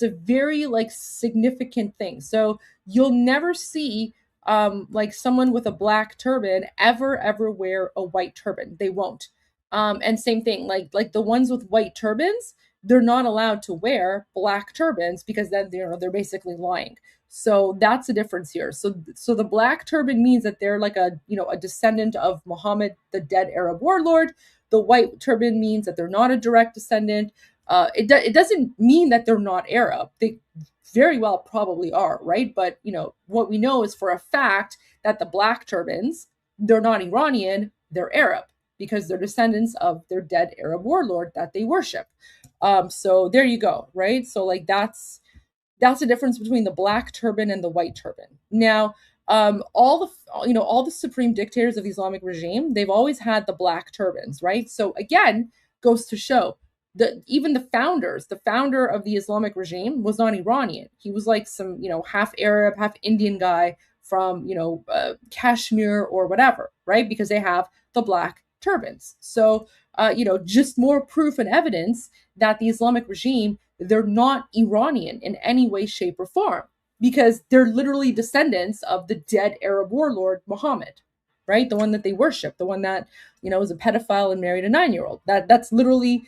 a very like significant thing. So you'll never see like someone with a black turban ever wear a white turban. They won't. And same thing, like the ones with white turbans, they're not allowed to wear black turbans because then they're basically lying. So that's the difference here. So the black turban means that they're like a descendant of Muhammad, the dead Arab warlord. The white turban means that they're not a direct descendant. It doesn't mean that they're not Arab. They very well probably are, right? But what we know is for a fact that the black turbans, they're not Iranian, they're Arab because they're descendants of their dead Arab warlord that they worship. So there you go, right? So like that's the difference between the black turban and the white turban. Now, all the supreme dictators of the Islamic regime, they've always had the black turbans, right? So again, goes to show that even the founder of the Islamic regime was not Iranian. He was like some, half Arab, half Indian guy from, Kashmir or whatever, right? Because they have the black turbans. So, just more proof and evidence that the Islamic regime, they're not Iranian in any way, shape, or form because they're literally descendants of the dead Arab warlord Muhammad, right? The one that they worship, the one that was a pedophile and married a 9-year-old. That's literally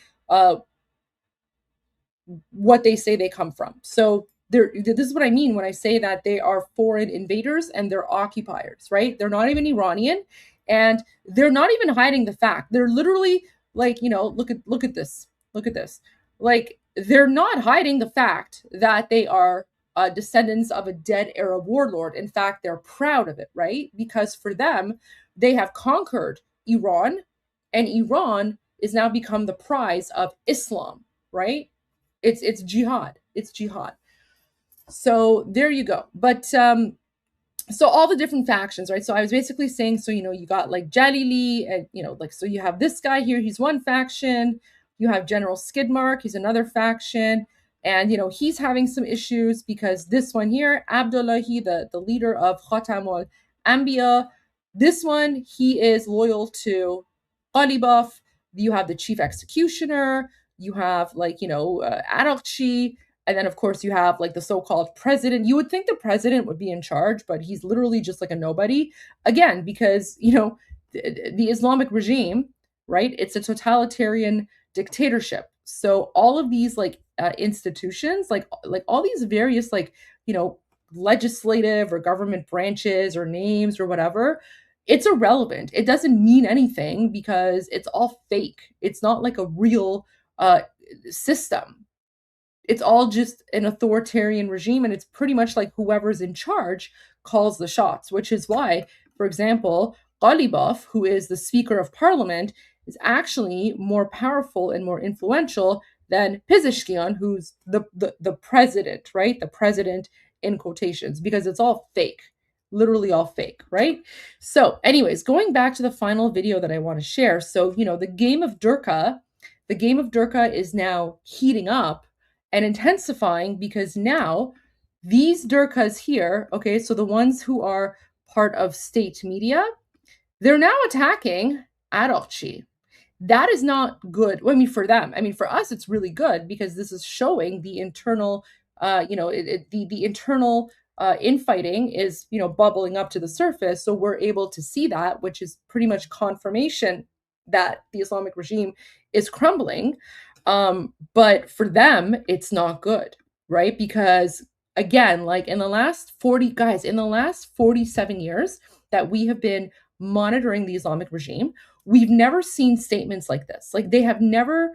what they say they come from. So this is what I mean when I say that they are foreign invaders and they're occupiers, right? They're not even Iranian, and they're not even hiding the fact. They're literally like, look at this. Look at this. Like, they're not hiding the fact that they are descendants of a dead Arab warlord. In fact, they're proud of it, right? Because for them, they have conquered Iran, and Iran is now become the prize of Islam, right? It's jihad. It's jihad. So there you go. But so all the different factions, right? So I was basically saying, so you got like Jalili, and so you have this guy here, he's one faction. You have General Skidmark, he's another faction, and he's having some issues because this one here, Abdullahi, the leader of Khatamul Anbiya, this one, he is loyal to Ghalibaf. You have the chief executioner, you have like Arakchi, and then of course you have like the so-called president. You would think the president would be in charge, but he's literally just like a nobody. Again, because the Islamic regime, right? It's a totalitarian dictatorship. So all of these like institutions, like all these various like legislative or government branches or names or whatever, it's irrelevant. It doesn't mean anything because it's all fake. It's not like a real system. It's all just an authoritarian regime, and it's pretty much like whoever's in charge calls the shots, which is why, for example, Ghalibaf, who is the Speaker of Parliament, is actually more powerful and more influential than Pezeshkian, who's the president, right? The president in quotations, because it's all fake, literally all fake, right? So anyways, going back to the final video that I want to share. So, the game of Durka is now heating up and intensifying because now these Durkas here, okay, so the ones who are part of state media, they're now attacking Arakchi. That is not good. Well, I mean, for them. I mean, for us, it's really good because this is showing the internal, the internal infighting is, bubbling up to the surface. So we're able to see that, which is pretty much confirmation that the Islamic regime is crumbling. But for them, it's not good, right? Because again, like in the last 47 years that we have been monitoring the Islamic regime, we've never seen statements like this. Like they have never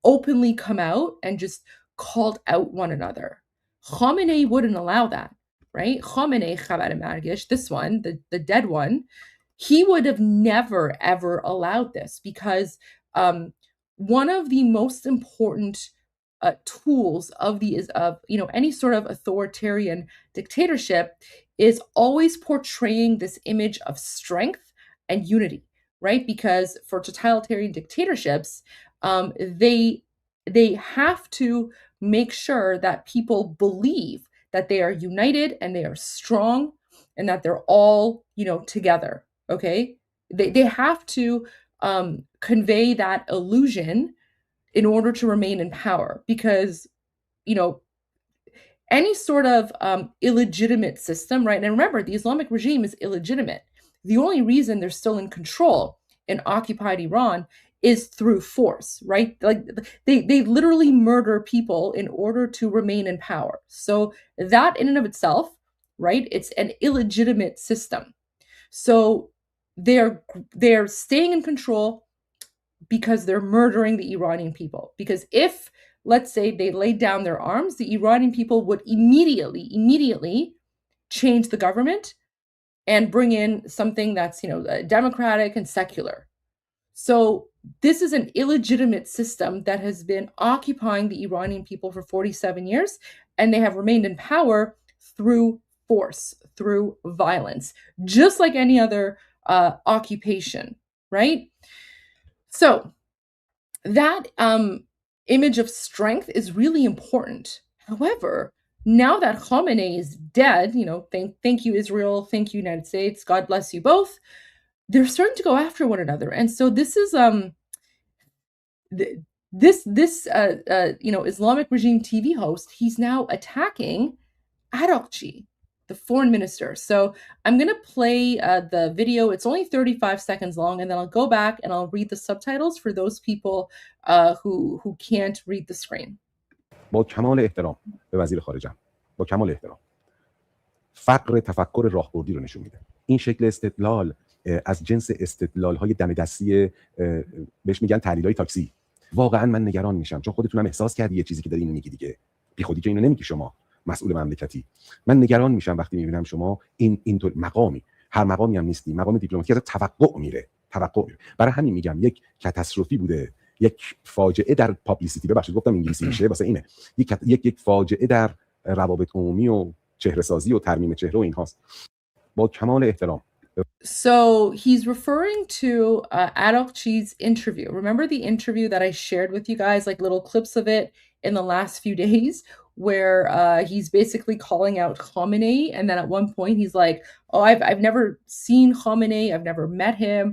openly come out and just called out one another. Khamenei wouldn't allow that, right? Khamenei Khabar Margish, this one, the dead one, he would have never ever allowed this because one of the most important tools of any sort of authoritarian dictatorship is always portraying this image of strength and unity, right? Because for totalitarian dictatorships, they have to make sure that people believe that they are united and they are strong and that they're all, together. Okay, they have to convey that illusion in order to remain in power, because any sort of illegitimate system, right? And remember, the Islamic regime is illegitimate. The only reason they're still in control in occupied Iran is through force, right? Like they literally murder people in order to remain in power. So that in and of itself, right? It's an illegitimate system. So they're staying in control because they're murdering the Iranian people. Because if, let's say, they laid down their arms, the Iranian people would immediately change the government and bring in something that's, democratic and secular. So this is an illegitimate system that has been occupying the Iranian people for 47 years, and they have remained in power through force, through violence, just like any other occupation, right? So that image of strength is really important. However, now that Khamenei is dead, thank you, Israel, thank you, United States, God bless you both, they're starting to go after one another. And so this is Islamic regime TV host, he's now attacking Arakchi, the foreign minister. So I'm going to play the video. It's only 35 seconds long, and then I'll go back and I'll read the subtitles for those people who can't read the screen. با کمال احترام به وزیر خارجه، با کمال احترام، فقر تفکر راهبردی رو نشون میده. این شکل استدلال از جنس استدلال‌های دم دستی بهش میگن تحلیل‌های تاکسی. واقعا من نگران میشم، چون خودتونم احساس کردی یه چیزی که داری اینو میگی دیگه. بیخودی که اینو نمیگی شما، مسئول مملکتی. من نگران میشم وقتی میبینم شما اینطور مقامی، هر مقامی هم نیستی، مقام دیپلماتیک از توقع میره. برای همین میگم یک کاتاستروفی بوده، یک فاجعه در پابلیسیتی، ببخشید گفتم انگلیسی میشه واسه اینه، یک فاجعه در روابط عمومی و چهره سازی و ترمیم چهره و اینهاست. با کمال احترام. So he's referring to Arakchi's interview. Remember the interview that I shared with you guys, like little clips of it in the last few days, where he's basically calling out Khamenei, and then at one point he's like, "Oh, I've never seen Khamenei. I've never met him.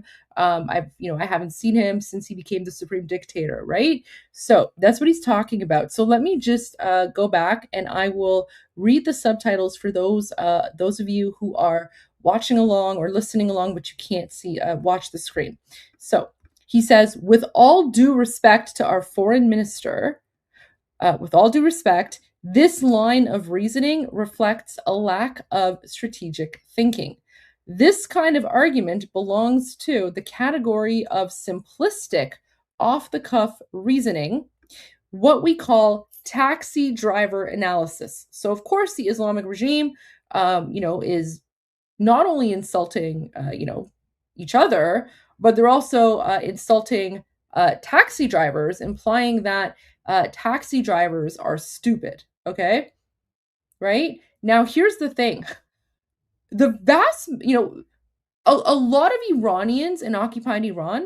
I haven't seen him since he became the supreme dictator." Right? So that's what he's talking about. So let me just go back, and I will read the subtitles for those of you who are watching along or listening along, but you can't see watch the screen. So he says, "With all due respect to our foreign minister, with all due respect, this line of reasoning reflects a lack of strategic thinking. This kind of argument belongs to the category of simplistic, off-the-cuff reasoning, what we call taxi driver analysis." So, of course, the Islamic regime, is not only insulting, each other, but they're also insulting taxi drivers, implying that taxi drivers are stupid. Okay, right? Now, here's the thing. The vast, a lot of Iranians in occupied Iran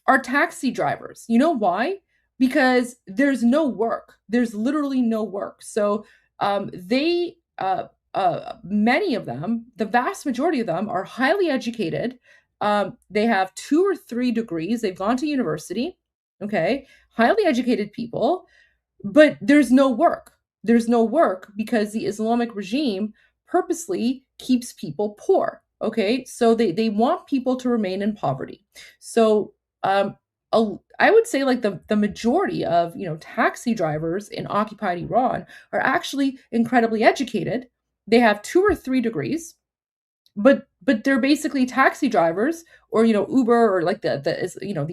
are taxi drivers. You know why? Because there's no work. There's literally no work. So many of them, the vast majority of them, are highly educated. They have 2 or 3 degrees. They've gone to university. Okay, highly educated people, but there's no work. There's no work because the Islamic regime purposely keeps people poor. Okay, so they want people to remain in poverty. So I would say like the majority of, taxi drivers in occupied Iran are actually incredibly educated. They have 2 or 3 degrees, but they're basically taxi drivers, or Uber, or like the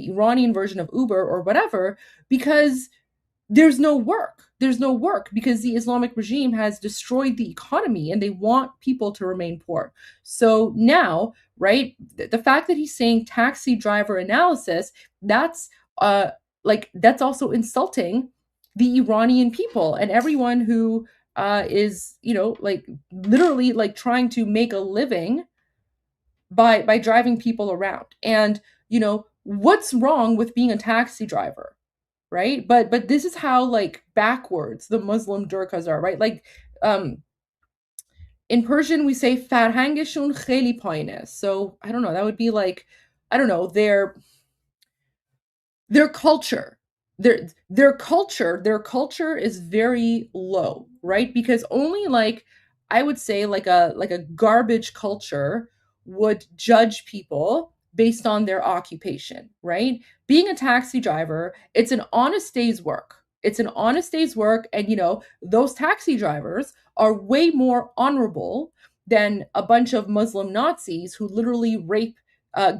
Iranian version of Uber or whatever, because there's no work. There's no work because the Islamic regime has destroyed the economy and they want people to remain poor. So now, right, the fact that he's saying taxi driver analysis, that's that's also insulting the Iranian people and everyone who is, literally like trying to make a living by driving people around. And, what's wrong with being a taxi driver? Right? But this is how like backwards the Muslim Durkas are, right? Like in Persian we say farhangeshun kheli payine. So I don't know, that would be like, I don't know, their culture. Their culture is very low, right? Because only like, I would say like a garbage culture would judge people based on their occupation, right? Being a taxi driver, it's an honest day's work. It's an honest day's work, and those taxi drivers are way more honorable than a bunch of Muslim Nazis who literally rape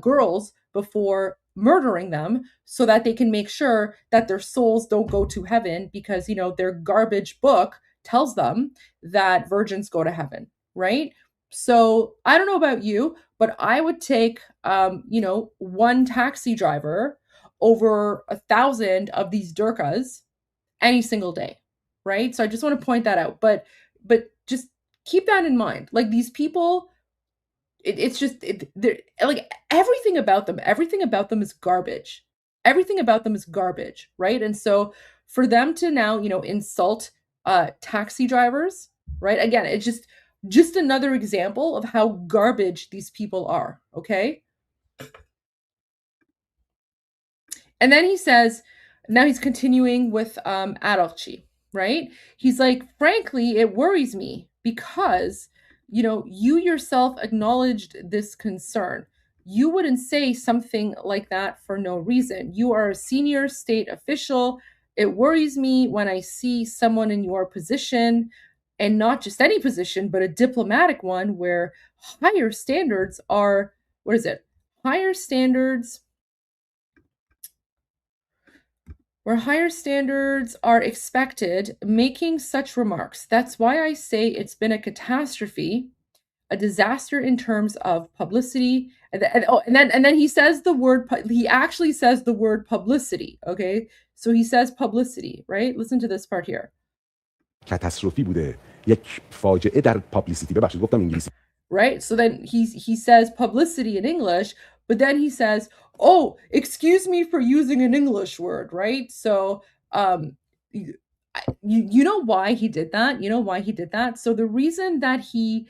girls before murdering them so that they can make sure that their souls don't go to heaven because their garbage book tells them that virgins go to heaven, right? So I don't know about you, but I would take one taxi driver over 1,000 of these durkas any single day, right? So I just want to point that out, but just keep that in mind. Like these people, it's just they're like everything about them is garbage. Everything about them is garbage, right? And so for them to now insult taxi drivers, right? Again, it's just another example of how garbage these people are. Okay. And then he says, now he's continuing with Ararchi, right? He's like, frankly, it worries me because you yourself acknowledged this concern. You wouldn't say something like that for no reason. You are a senior state official. It worries me when I see someone in your position, and not just any position, but a diplomatic one, where higher standards are, what is it? Higher standards where higher standards are expected, making such remarks. That's why I say it's been a catastrophe, a disaster in terms of publicity. And then he says the word, he actually says the word publicity, okay? So he says publicity, right? Listen to this part here. کاتاستروفی بوده. یک فاجعه در پابلیسیتی. ببخشید گفتم انگلیسی. Right? So then he says publicity in English, but then he says, "Oh, excuse me for using an English word," right? So you know why he did that? You know why he did that? So the reason that he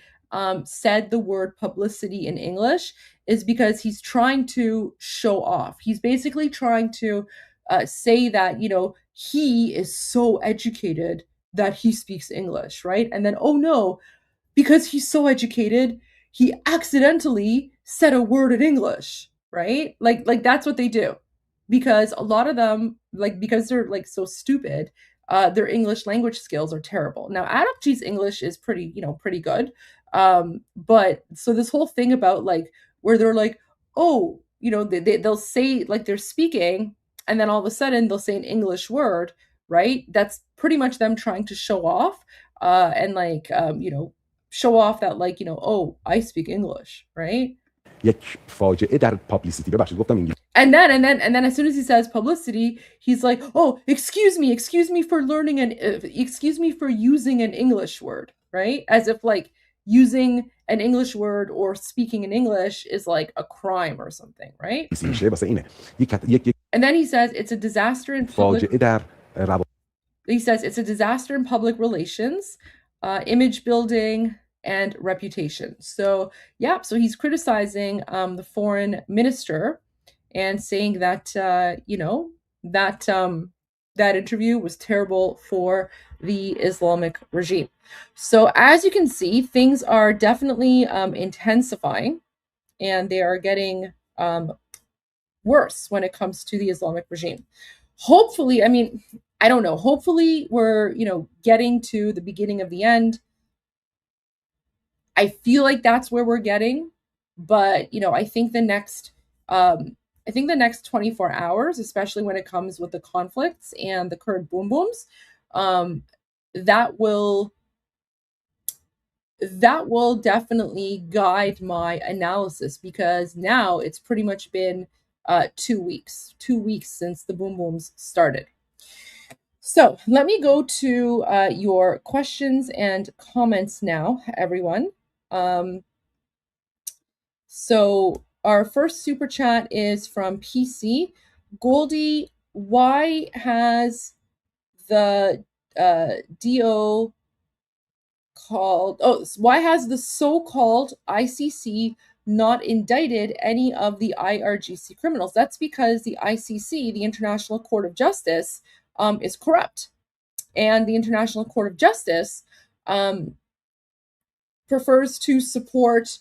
said the word publicity in English is because he's trying to show off. He's basically trying to say that, he is so educated that he speaks English, right? And then, oh no, because he's so educated, he accidentally said a word in English, right? Like that's what they do. Because a lot of them, because they're so stupid, their English language skills are terrible. Now, Adamji's English is pretty good. But so this whole thing about where they're like, oh, they'll say they're speaking, and then all of a sudden they'll say an English word, right? That's pretty much them trying to show off, and show off that oh, I speak English, right? یک فاجعه در پابلیسیتی. ببخشید گفتم انگلیسی. And then as soon as he says publicity, he's like, oh, excuse me for learning excuse me for using an English word, right? As if using an English word or speaking in English is like a crime or something, right? And then he says it's a disaster in public. He says it's a disaster in public relations, image building, and reputation. So yeah, so he's criticizing the foreign minister and saying that that interview was terrible for the Islamic regime. So as you can see, things are definitely intensifying, and they are getting worse when it comes to the Islamic regime. Hopefully, I mean, I don't know. Hopefully we're, getting to the beginning of the end. I feel like that's where we're getting, but I think the next 24 hours, especially when it comes with the conflicts and the current boom booms, that will definitely guide my analysis, because now it's pretty much been 2 weeks since the boom booms started. So let me go to your questions and comments now, everyone. So our first super chat is from PC. Goldie, why has the DO why has the so-called ICC not indicted any of the IRGC criminals? That's because the ICC, the International Court of Justice, is corrupt. And the International Court of Justice prefers to support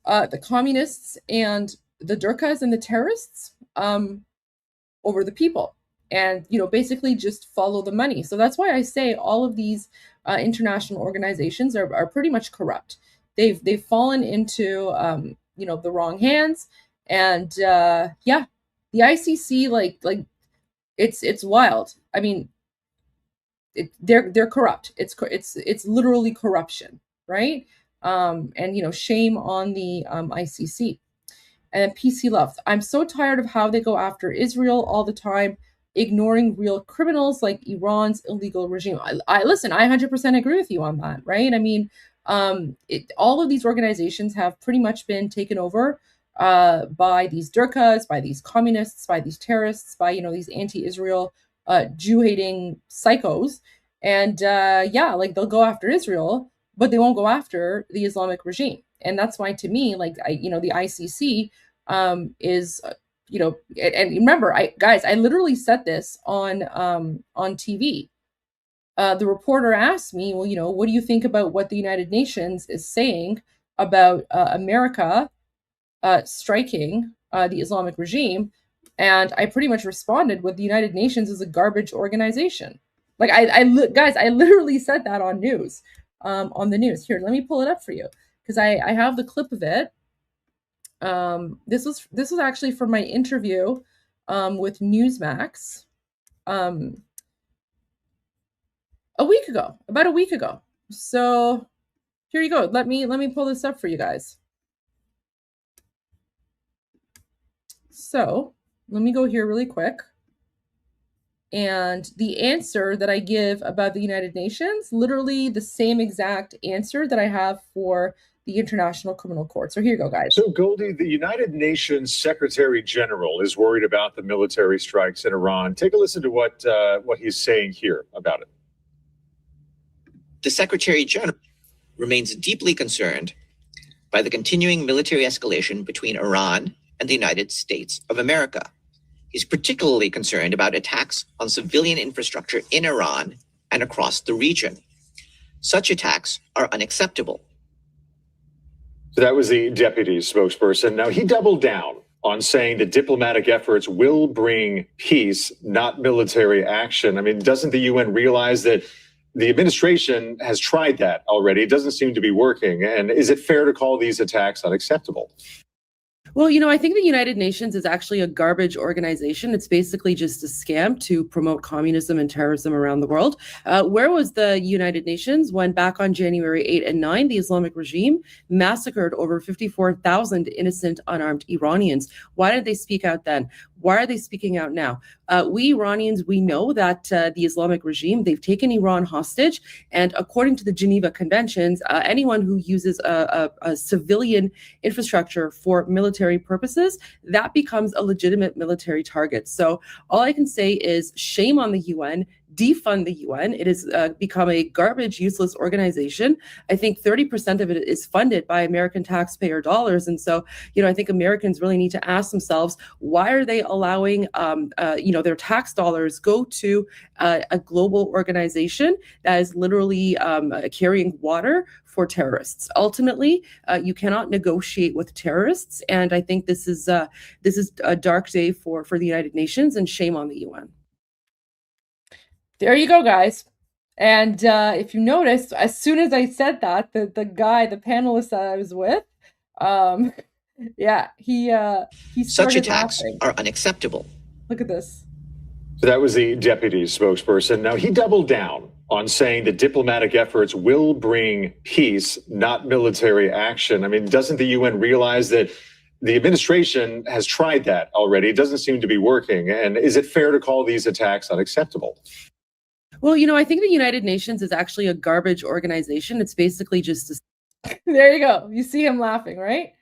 the communists and the Durkas and the terrorists over the people, and basically just follow the money. So that's why I say all of these international organizations are pretty much corrupt. They've fallen into the wrong hands, and the ICC, like it's wild. I mean, they're corrupt. It's literally corruption, right? And shame on the ICC. And PC Love, I'm so tired of how they go after Israel all the time, ignoring real criminals like Iran's illegal regime. I listen, I 100% agree with you on that, right? I mean, all of these organizations have pretty much been taken over by these Durkas, by these communists, by these terrorists, by these anti-Israel Jew-hating psychos. And like they'll go after Israel, but they won't go after the Islamic regime. And that's why, to me, like the ICC is and remember, I literally said this on TV. The reporter asked me, well, what do you think about what the United Nations is saying about America striking the Islamic regime? And I pretty much responded with, the United Nations is a garbage organization. Like guys, I literally said that on news, on the news. Here, let me pull it up for you, because I have the clip of it. This was actually from my interview with Newsmax about a week ago. So here you go. Let me pull this up for you guys. So let me go here really quick. And the answer that I give about the United Nations, literally the same exact answer that I have for the International Criminal Court. So here you go, guys. So, Goldie, the United Nations Secretary General is worried about the military strikes in Iran. Take a listen to what he's saying here about it. The Secretary General remains deeply concerned by the continuing military escalation between Iran and the United States of America. He's particularly concerned about attacks on civilian infrastructure in Iran and across the region. Such attacks are unacceptable. So that was the deputy spokesperson. Now, he doubled down on saying that diplomatic efforts will bring peace, not military action. I mean, doesn't the UN realize that the administration has tried that already? It doesn't seem to be working. And is it fair to call these attacks unacceptable? Well, I think the United Nations is actually a garbage organization. It's basically just a scam to promote communism and terrorism around the world. Where was the United Nations when back on January 8 and 9, the Islamic regime massacred over 54,000 innocent unarmed Iranians? Why did they speak out then? Why are they speaking out now? We Iranians, we know that the Islamic regime, they've taken Iran hostage. And according to the Geneva Conventions, anyone who uses a civilian infrastructure for military purposes, that becomes a legitimate military target. So all I can say is shame on the UN. defund the UN. It has become a garbage, useless organization. I think 30% of it is funded by American taxpayer dollars. And so, I think Americans really need to ask themselves, why are they allowing, their tax dollars go to a global organization that is literally carrying water for terrorists? Ultimately, you cannot negotiate with terrorists, and I think this is a dark day for the United Nations, and shame on the UN. There you go, guys. And if you noticed, as soon as I said that, the panelist that I was with, he Such started attacks laughing. are unacceptable. Look at this. So that was the deputy spokesperson. Now, he doubled down on saying that diplomatic efforts will bring peace, not military action. I mean, doesn't the UN realize that the administration has tried that already? It doesn't seem to be working. And is it fair to call these attacks unacceptable? Well, I think the United Nations is actually a garbage organization. It's basically just there you go. You see him laughing, right?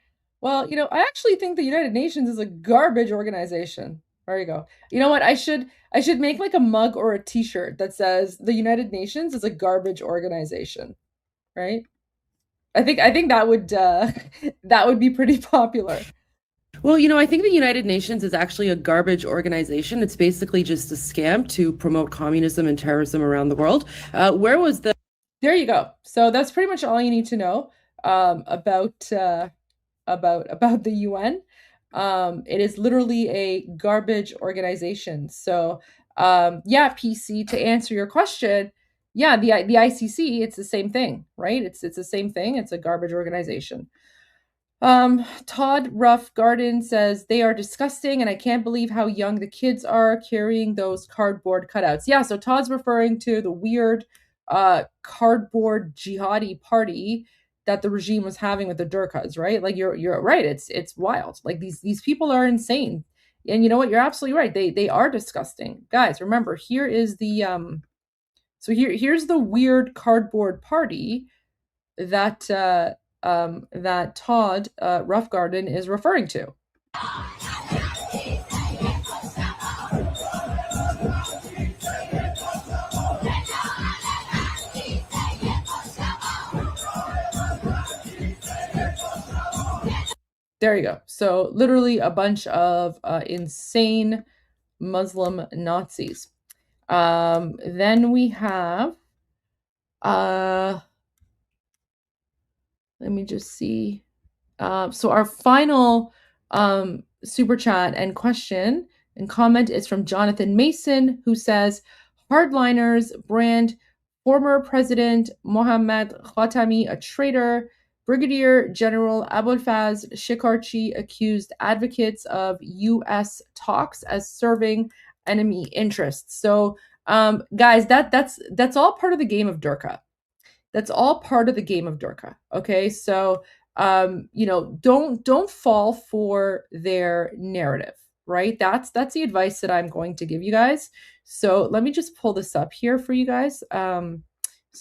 Well, I actually think the United Nations is a garbage organization. There you go. You know what? I should make like a mug or a t-shirt that says the United Nations is a garbage organization, right? I think that would be pretty popular. Well, I think the United Nations is actually a garbage organization. It's basically just a scam to promote communism and terrorism around the world. There you go. So that's pretty much all you need to know about the UN. It is literally a garbage organization. So, PC, to answer your question, the ICC, it's the same thing, right? It's the same thing. It's a garbage organization. Todd Ruff Garden says they are disgusting, and I can't believe how young the kids are carrying those cardboard cutouts. Yeah, so Todd's referring to the weird cardboard jihadi party that the regime was having with the Durkas, right? Like you're right. It's wild. Like these people are insane. And you know what? You're absolutely right. They are disgusting. Guys, remember, here is the here's the weird cardboard party that that Todd Roughgarden is referring to. There you go. So literally a bunch of insane Muslim Nazis. Then we have, let me just see. So our final super chat and question and comment is from Jonathan Mason, who says, hardliners brand former President Mohammad Khatami a traitor. Brigadier General Abolfaz Shikarchi accused advocates of U.S. talks as serving enemy interests. So, guys, that's all part of the game of Durka. That's all part of the game of Durka. Okay, so don't fall for their narrative, right? That's the advice that I'm going to give you guys. So let me just pull this up here for you guys, so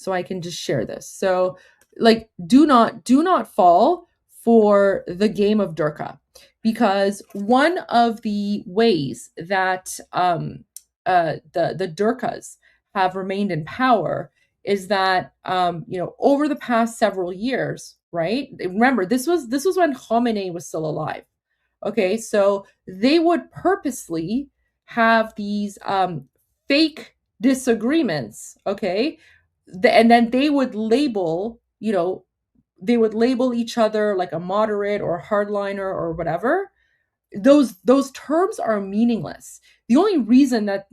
I can just share this. So, like, do not fall for the game of Durka, because one of the ways that the Durkas have remained in power is that over the past several years, right? Remember, this was when Khamenei was still alive. Okay, so they would purposely have these fake disagreements, okay? And then they would label each other like a moderate or hardliner or whatever. Those terms are meaningless. The only reason that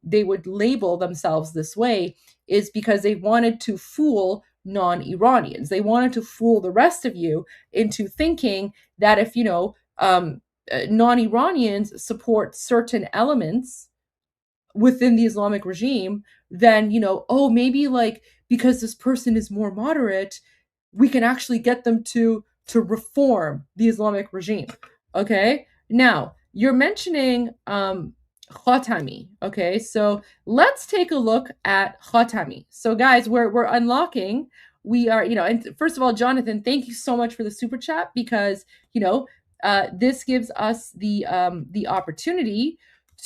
they would label themselves this way is because they wanted to fool non-Iranians. They wanted to fool the rest of you into thinking that if non-Iranians support certain elements within the Islamic regime, then maybe like because this person is more moderate, we can actually get them to reform the Islamic regime. Okay, now you're mentioning Khatami. Okay, so let's take a look at Khatami. So guys, we're unlocking. We are, and first of all, Jonathan, thank you so much for the super chat, because this gives us the opportunity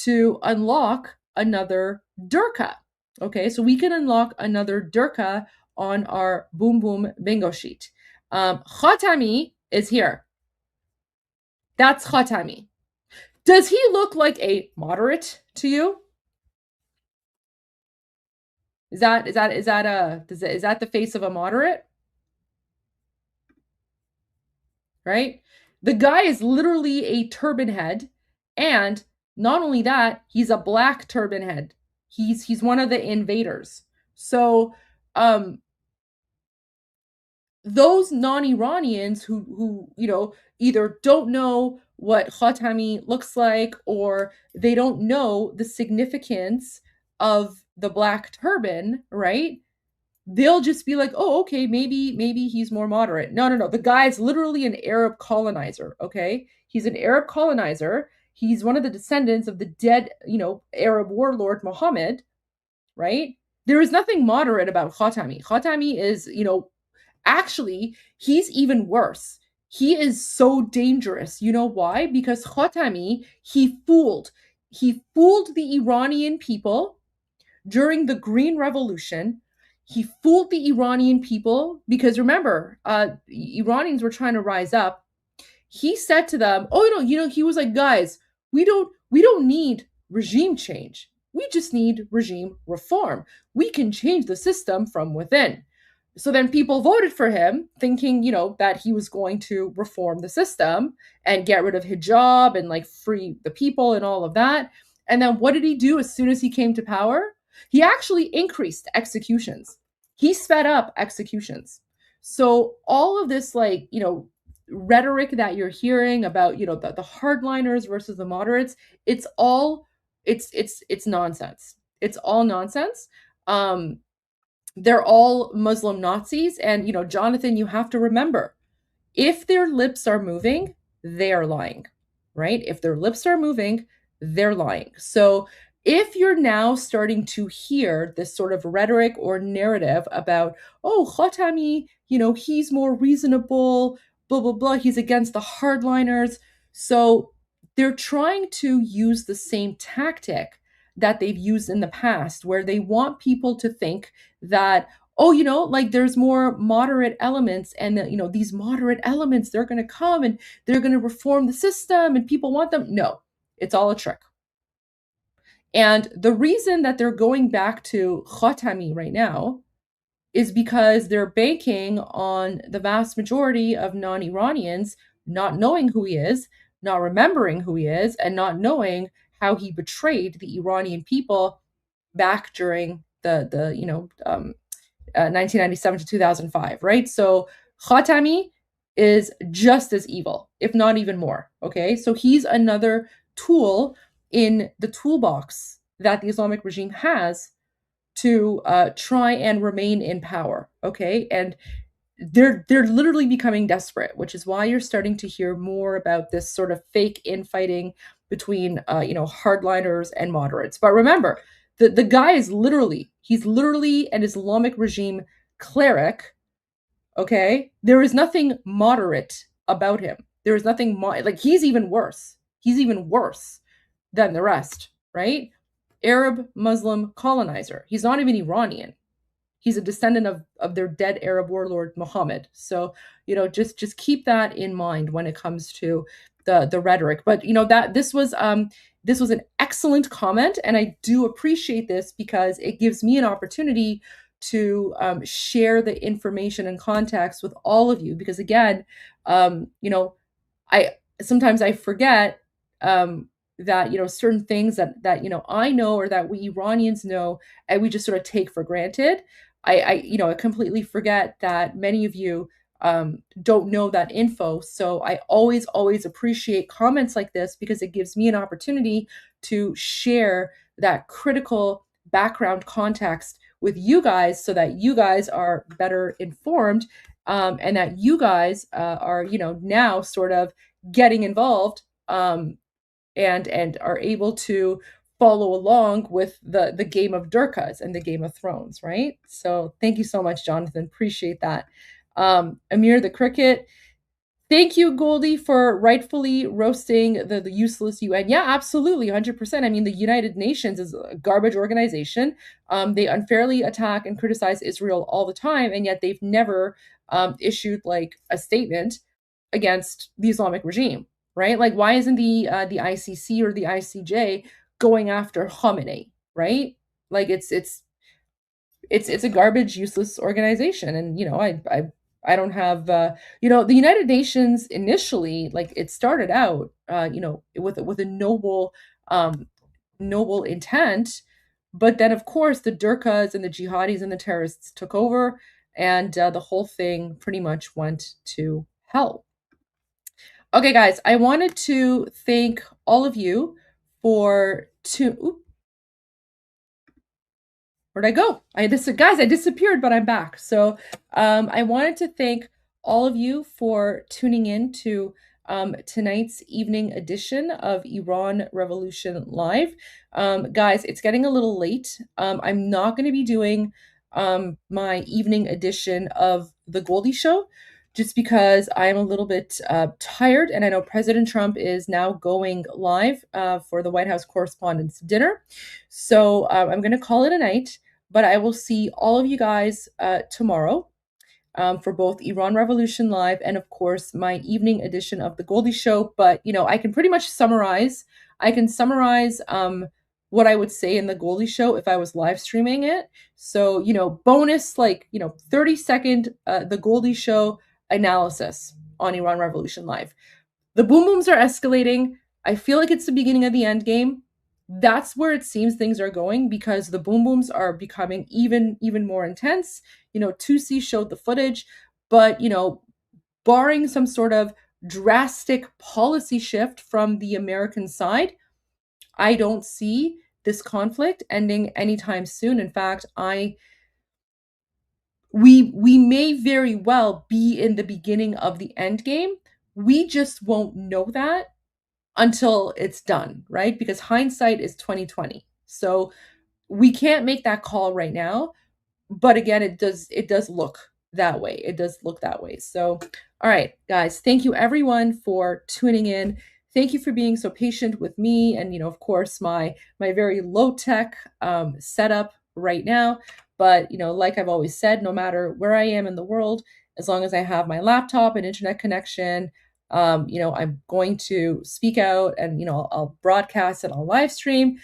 to unlock another Durka. Okay, so we can unlock another Durka on our Boom Boom bingo sheet. Khatami is here. That's Khatami. Does he look like a moderate to you? Is that the face of a moderate? Right? The guy is literally a turban head, and not only that, he's a black turban head. He's one of the invaders. So those non-Iranians who either don't know what Khatami looks like, or they don't know the significance of the black turban, right? They'll just be like, oh, okay, maybe he's more moderate. No. The guy's literally an Arab colonizer, okay? He's an Arab colonizer. He's one of the descendants of the dead, Arab warlord Muhammad, right? There is nothing moderate about Khatami. Khatami is, actually, he's even worse. He is so dangerous. You know why? Because Khatami, he fooled the Iranian people during the Green Revolution. He fooled the Iranian people because remember, Iranians were trying to rise up. He said to them, "Oh, he was like, guys, we don't need regime change. We just need regime reform. We can change the system from within." So then people voted for him thinking, that he was going to reform the system and get rid of hijab and like free the people and all of that. And then what did he do as soon as he came to power? He actually increased executions. He sped up executions. So all of this, rhetoric that you're hearing about, the hardliners versus the moderates, it's nonsense. It's all nonsense. They're all Muslim Nazis. And, Jonathan, you have to remember, if their lips are moving, they are lying, right? If their lips are moving, they're lying. So if you're now starting to hear this sort of rhetoric or narrative about, oh, Khatami, he's more reasonable, blah, blah, blah, he's against the hardliners. So they're trying to use the same tactic that they've used in the past, where they want people to think that, oh, there's more moderate elements, and that, these moderate elements, they're going to come and they're going to reform the system and people want them. No, it's all a trick. And the reason that they're going back to Khatami right now is because they're banking on the vast majority of non-Iranians not knowing who he is, not remembering who he is, and not knowing how he betrayed the Iranian people back during the 1997 to 2005, right? So Khatami is just as evil, if not even more, okay? So he's another tool in the toolbox that the Islamic regime has to try and remain in power, okay? And they're literally becoming desperate, which is why you're starting to hear more about this sort of fake infighting between hardliners and moderates. But remember, the guy is literally an Islamic regime cleric, okay? There is nothing moderate about him. There is nothing he's even worse. He's even worse than the rest, right? Arab Muslim colonizer. He's not even Iranian. He's a descendant of their dead Arab warlord Muhammad. So, just keep that in mind when it comes to the rhetoric. But that this was an excellent comment, and I do appreciate this because it gives me an opportunity to share the information and context with all of you. Because again, I sometimes I forget that certain things that I know or that we Iranians know, and we just sort of take for granted. I completely forget that many of you don't know that info. So I always appreciate comments like this because it gives me an opportunity to share that critical background context with you guys so that you guys are better informed, and that you guys are now sort of getting involved, and are able to follow along with the game of Durkas and the Game of Thrones, right? So thank you so much, Jonathan. Appreciate that. Amir the Cricket, Thank you, Goldie, for rightfully roasting the useless UN. Yeah, absolutely, 100%. I mean, the United Nations is a garbage organization. They unfairly attack and criticize Israel all the time, and yet they've never issued like a statement against the Islamic regime, right? Like, why isn't the ICC or the ICJ going after Khamenei, right? Like, it's a garbage, useless organization, and I don't have the United Nations initially, like, it started out with a noble intent, but then of course the Durkas and the jihadis and the terrorists took over, and the whole thing pretty much went to hell. Okay, guys, I wanted to thank all of you for where'd I go? Guys, I disappeared, but I'm back. So I wanted to thank all of you for tuning in to tonight's evening edition of Iran Revolution Live. Guys, it's getting a little late. I'm not going to be doing my evening edition of The Goldie Show, just because I am a little bit tired, and I know President Trump is now going live for the White House Correspondents' Dinner. So I'm going to call it a night. But I will see all of you guys tomorrow for both Iran Revolution Live and, of course, my evening edition of The Goldie Show. But, I can pretty much summarize. I can summarize what I would say in The Goldie Show if I was live streaming it. So, bonus, 30-second The Goldie Show analysis on Iran Revolution Live. The boom booms are escalating. I feel like it's the beginning of the end game. That's where it seems things are going, because the boom booms are becoming even more intense. Tusi showed the footage, but barring some sort of drastic policy shift from the American side, I don't see this conflict ending anytime soon. In fact, we may very well be in the beginning of the end game. We just won't know that until it's done, right? Because hindsight is 2020. So we can't make that call right now. But again, it does look that way. It does look that way. So, all right, guys, thank you everyone for tuning in. Thank you for being so patient with me, and of course, my very low-tech setup right now. But like I've always said, no matter where I am in the world, as long as I have my laptop and internet connection, I'm going to speak out, and I'll broadcast it on live stream.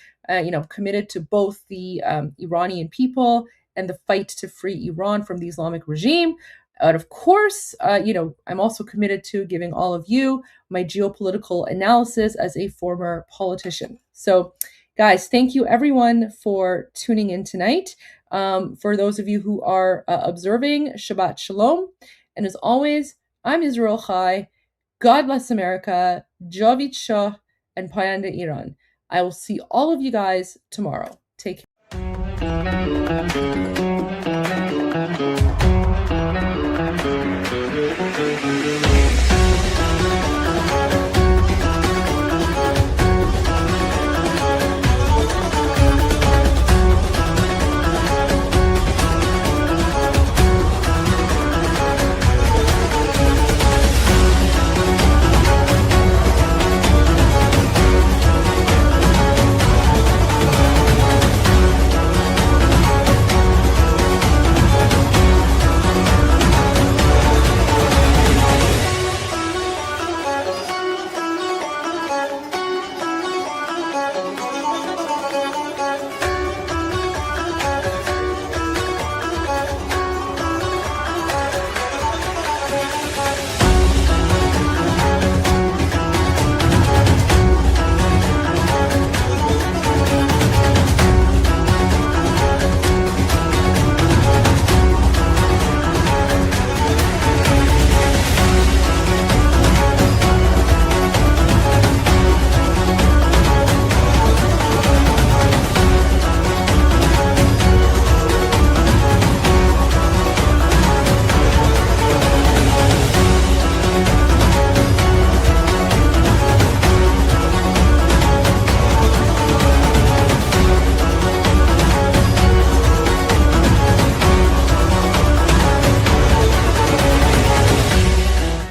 Committed to both the Iranian people and the fight to free Iran from the Islamic regime. And of course, I'm also committed to giving all of you my geopolitical analysis as a former politician. So, guys, thank you everyone for tuning in tonight. For those of you who are observing, Shabbat Shalom. And as always, I'm Israel Chai. God bless America, Javid Shah, and Payanda Iran. I will see all of you guys tomorrow. Take care.